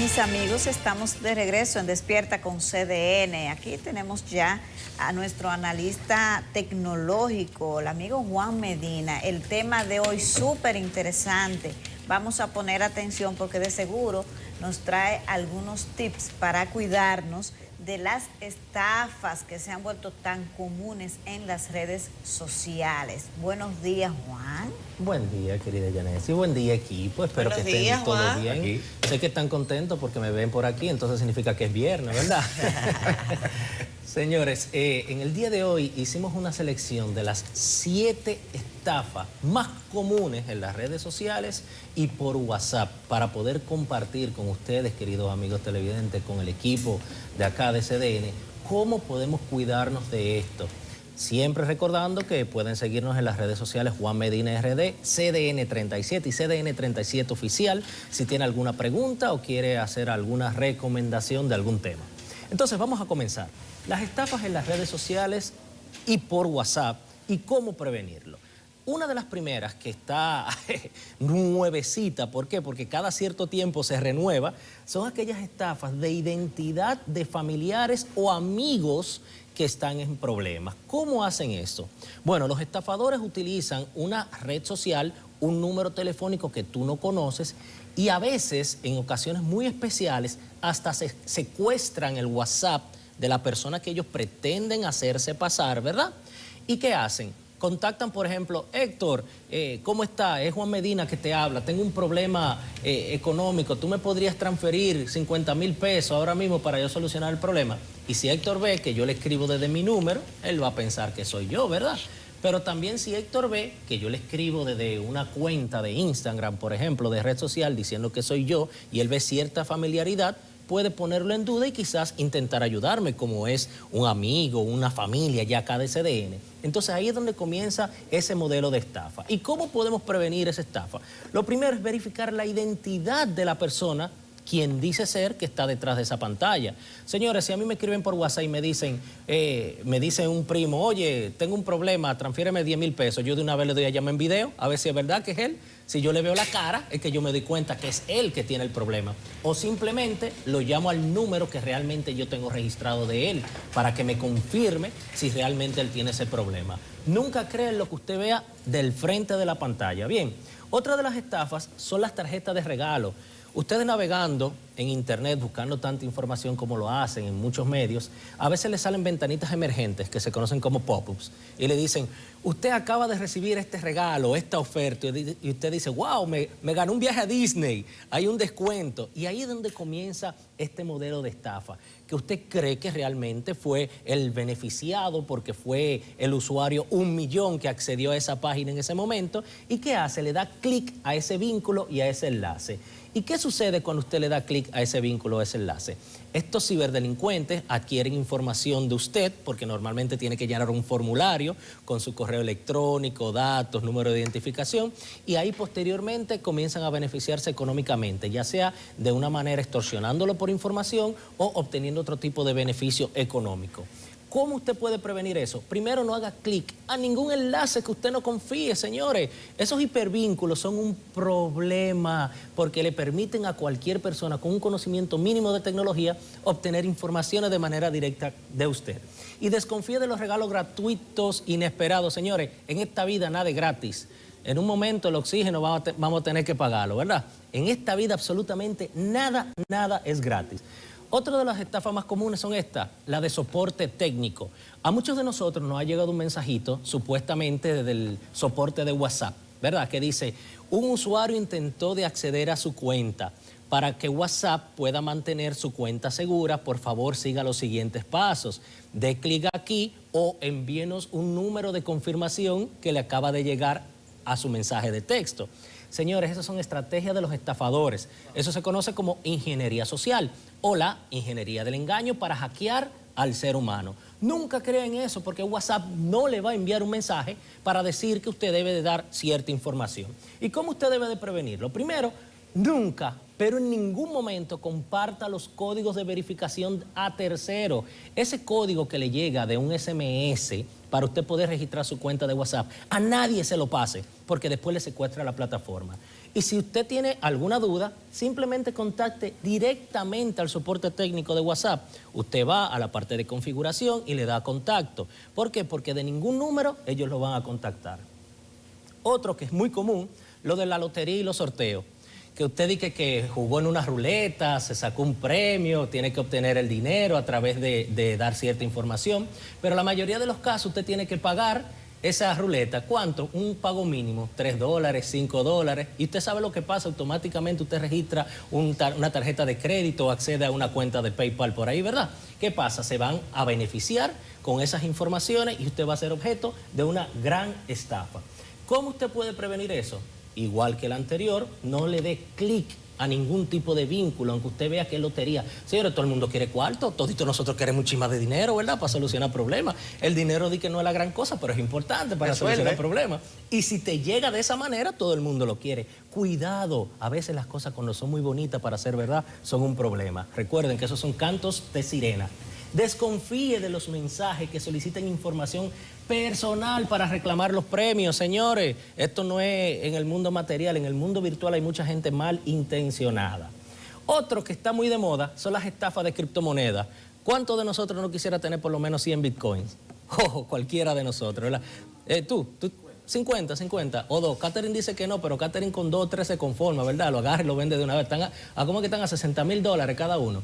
Mis amigos, estamos de regreso en Despierta con CDN. Aquí tenemos ya a nuestro analista tecnológico, el amigo Juan Medina. El tema de hoy súper interesante. Vamos a poner atención porque de seguro nos trae algunos tips para cuidarnos de las estafas que se han vuelto tan comunes en las redes sociales. Buenos días, Juan. Buen día, querida Yanesi. Buen día, equipo. Espero que estén todos bien. Aquí. Sé que están contentos porque me ven por aquí, entonces significa que es viernes, ¿verdad? Señores, en el día de hoy hicimos una selección de las 7 estafas más comunes en las redes sociales y por WhatsApp para poder compartir con ustedes, queridos amigos televidentes, con el equipo de acá de CDN, cómo podemos cuidarnos de esto. Siempre recordando que pueden seguirnos en las redes sociales Juan Medina RD, CDN37 y CDN37 Oficial, si tiene alguna pregunta o quiere hacer alguna recomendación de algún tema. Entonces vamos a comenzar. Las estafas en las redes sociales y por WhatsApp y cómo prevenirlo. Una de las primeras que está nuevecita, ¿por qué? Porque cada cierto tiempo se renueva, son aquellas estafas de identidad de familiares o amigos que están en problemas. ¿Cómo hacen eso? Bueno, los estafadores utilizan una red social, un número telefónico que tú no conoces y a veces, en ocasiones muy especiales, hasta se secuestran el WhatsApp de la persona que ellos pretenden hacerse pasar, ¿verdad? ¿Y qué hacen? Contactan, por ejemplo, Héctor, ¿cómo está? Es Juan Medina que te habla, tengo un problema económico, ¿tú me podrías transferir 50,000 pesos ahora mismo para yo solucionar el problema? Y si Héctor ve que yo le escribo desde mi número, él va a pensar que soy yo, ¿verdad? Pero también si Héctor ve que yo le escribo desde una cuenta de Instagram, por ejemplo, de red social, diciendo que soy yo, y él ve cierta familiaridad, puede ponerlo en duda y quizás intentar ayudarme, como es un amigo, una familia ya acá de CDN. Entonces ahí es donde comienza ese modelo de estafa. ¿Y cómo podemos prevenir esa estafa? Lo primero es verificar la identidad de la persona quien dice ser que está detrás de esa pantalla. Señores, si a mí me escriben por WhatsApp y me dicen un primo, oye, tengo un problema, transfiéreme 10,000 pesos, yo de una vez le doy a llamar en video, a ver si es verdad que es él. Si yo le veo la cara, es que yo me doy cuenta que es él que tiene el problema. O simplemente lo llamo al número que realmente yo tengo registrado de él para que me confirme si realmente él tiene ese problema. Nunca creen lo que usted vea del frente de la pantalla. Bien, otra de las estafas son las tarjetas de regalo. Ustedes navegando en internet, buscando tanta información como lo hacen en muchos medios, a veces les salen ventanitas emergentes que se conocen como pop-ups y le dicen, usted acaba de recibir este regalo, esta oferta, y usted dice, wow, me gané un viaje a Disney, hay un descuento. Y ahí es donde comienza este modelo de estafa, que usted cree que realmente fue el beneficiado porque fue el usuario 1.000.000 que accedió a esa página en ese momento. ¿Y qué hace? Le da clic a ese vínculo y a ese enlace. ¿Y qué sucede cuando usted le da clic a ese vínculo o a ese enlace? Estos ciberdelincuentes adquieren información de usted porque normalmente tiene que llenar un formulario con su correo electrónico, datos, número de identificación y ahí posteriormente comienzan a beneficiarse económicamente, ya sea de una manera extorsionándolo por información o obteniendo otro tipo de beneficio económico. ¿Cómo usted puede prevenir eso? Primero, no haga clic a ningún enlace que usted no confíe, señores. Esos hipervínculos son un problema porque le permiten a cualquier persona con un conocimiento mínimo de tecnología obtener informaciones de manera directa de usted. Y desconfíe de los regalos gratuitos inesperados. Señores, en esta vida nada es gratis. En un momento el oxígeno vamos a tener que pagarlo, ¿verdad? En esta vida absolutamente nada es gratis. Otra de las estafas más comunes son estas, la de soporte técnico. A muchos de nosotros nos ha llegado un mensajito, supuestamente desde el soporte de WhatsApp, ¿verdad? Que dice, un usuario intentó de acceder a su cuenta. Para que WhatsApp pueda mantener su cuenta segura, por favor siga los siguientes pasos. Dé clic aquí o envíenos un número de confirmación que le acaba de llegar a su mensaje de texto. Señores, esas son estrategias de los estafadores. Eso se conoce como ingeniería social o la ingeniería del engaño para hackear al ser humano. Nunca crean eso porque WhatsApp no le va a enviar un mensaje para decir que usted debe de dar cierta información. ¿Y cómo usted debe de prevenirlo? Primero, nunca, pero en ningún momento comparta los códigos de verificación a terceros. Ese código que le llega de un SMS para usted poder registrar su cuenta de WhatsApp, a nadie se lo pase, porque después le secuestra la plataforma. Y si usted tiene alguna duda, simplemente contacte directamente al soporte técnico de WhatsApp. Usted va a la parte de configuración y le da contacto. ¿Por qué? Porque de ningún número ellos lo van a contactar. Otro que es muy común, lo de la lotería y los sorteos. Que usted dice que jugó en una ruleta, se sacó un premio, tiene que obtener el dinero a través de dar cierta información, pero la mayoría de los casos usted tiene que pagar esa ruleta, ¿cuánto? Un pago mínimo, $3, $5, y usted sabe lo que pasa, automáticamente usted registra una tarjeta de crédito o accede a una cuenta de PayPal por ahí, ¿verdad? ¿Qué pasa? Se van a beneficiar con esas informaciones y usted va a ser objeto de una gran estafa. ¿Cómo usted puede prevenir eso? Igual que el anterior, no le dé clic a ningún tipo de vínculo, aunque usted vea que es lotería. Señores, todo el mundo quiere cuarto, todito nosotros queremos muchísimo de dinero, ¿verdad? Para solucionar problemas. El dinero di que no es la gran cosa, pero es importante para solucionar problemas. Y si te llega de esa manera, todo el mundo lo quiere. Cuidado, a veces las cosas cuando son muy bonitas para ser verdad, son un problema. Recuerden que esos son cantos de sirena. Desconfíe de los mensajes que soliciten información personal para reclamar los premios, señores. Esto no es en el mundo material, en el mundo virtual hay mucha gente mal intencionada. Otro que está muy de moda son las estafas de criptomonedas. ¿Cuántos de nosotros no quisiera tener por lo menos 100 bitcoins? Cualquiera de nosotros, ¿verdad? Tú 50 o 2. Catherine dice que no, pero Catherine con 2 o 3 se conforma, ¿verdad? Lo agarra y lo vende de una vez. Están ¿cómo que están a $60,000 cada uno?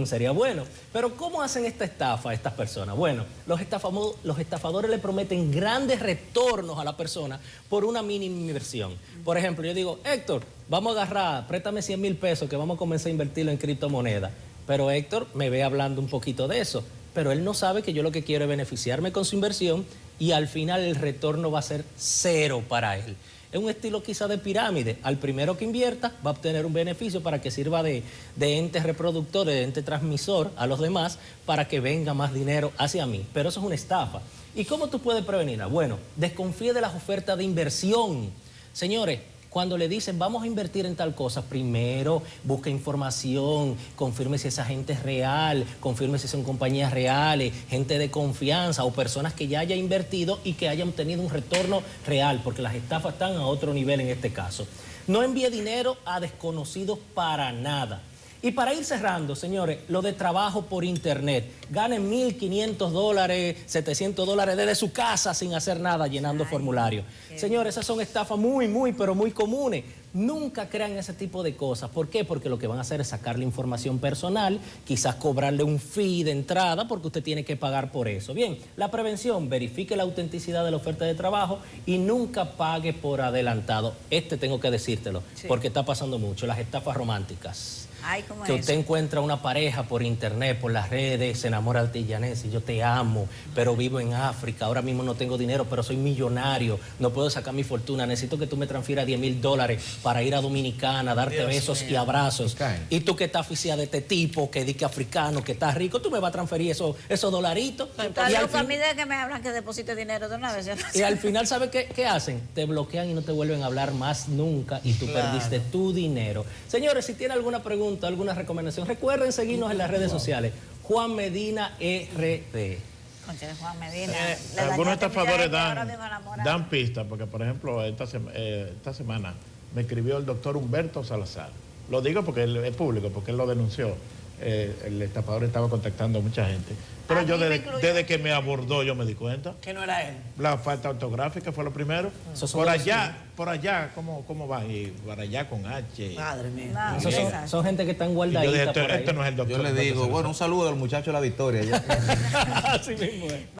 Sería bueno. Pero ¿cómo hacen esta estafa estas personas? Bueno, los estafadores le prometen grandes retornos a la persona por una mínima inversión. Por ejemplo, yo digo, Héctor, vamos a agarrar, préstame 100,000 pesos que vamos a comenzar a invertirlo en criptomonedas. Pero Héctor me ve hablando un poquito de eso. Pero él no sabe que yo lo que quiero es beneficiarme con su inversión y al final el retorno va a ser 0 para él. Es un estilo quizá de pirámide. Al primero que invierta va a obtener un beneficio para que sirva de ente reproductor, de ente transmisor a los demás para que venga más dinero hacia mí. Pero eso es una estafa. ¿Y cómo tú puedes prevenirla? Bueno, desconfíe de las ofertas de inversión. Señores, cuando le dicen vamos a invertir en tal cosa, primero busca información, confirme si esa gente es real, confirme si son compañías reales, gente de confianza o personas que ya hayan invertido y que hayan tenido un retorno real, porque las estafas están a otro nivel en este caso. No envíe dinero a desconocidos para nada. Y para ir cerrando, señores, lo de trabajo por internet. Ganen $1,500, $700 desde su casa sin hacer nada, llenando formularios. Señores, esas son estafas pero muy comunes. Nunca crean ese tipo de cosas. ¿Por qué? Porque lo que van a hacer es sacarle información personal, quizás cobrarle un fee de entrada porque usted tiene que pagar por eso. Bien, la prevención, verifique la autenticidad de la oferta de trabajo y nunca pague por adelantado. Tengo que decírtelo, porque está pasando mucho, las estafas románticas. Ay, ¿cómo que es usted eso? encuentra una pareja por internet, por las redes, se enamora de ti, Yanesi, yo te amo, pero vivo en África, ahora mismo no tengo dinero, pero soy millonario, no puedo sacar mi fortuna, necesito que tú me transfieras $10,000 para ir a Dominicana, darte besos y abrazos. Y tú que estás oficial de este tipo, que dice africano, que estás rico, tú me vas a transferir esos dolaritos. Y al fin, de que me hablan que deposite dinero de una vez. Y al final, ¿sabes qué hacen? Te bloquean y no te vuelven a hablar más nunca y tú perdiste tu dinero. Señores, si tienen alguna pregunta, alguna recomendación, recuerden seguirnos en las redes sociales. Juan Medina RD. Juan Medina. Algunos estafadores dan pistas, porque por ejemplo, esta semana me escribió el doctor Humberto Salazar. Lo digo porque él es público, porque él lo denunció. El estafador estaba contactando a mucha gente. Pero yo desde que me abordó yo me di cuenta. Que no era él. La falta ortográfica fue lo primero. Por allá, ¿cómo van? Y para allá con H. Madre mía. Son gente que están guardaditas por ahí. Este no es el doctor. Yo le digo, bueno, un saludo al muchacho de La Victoria. Así mismo es.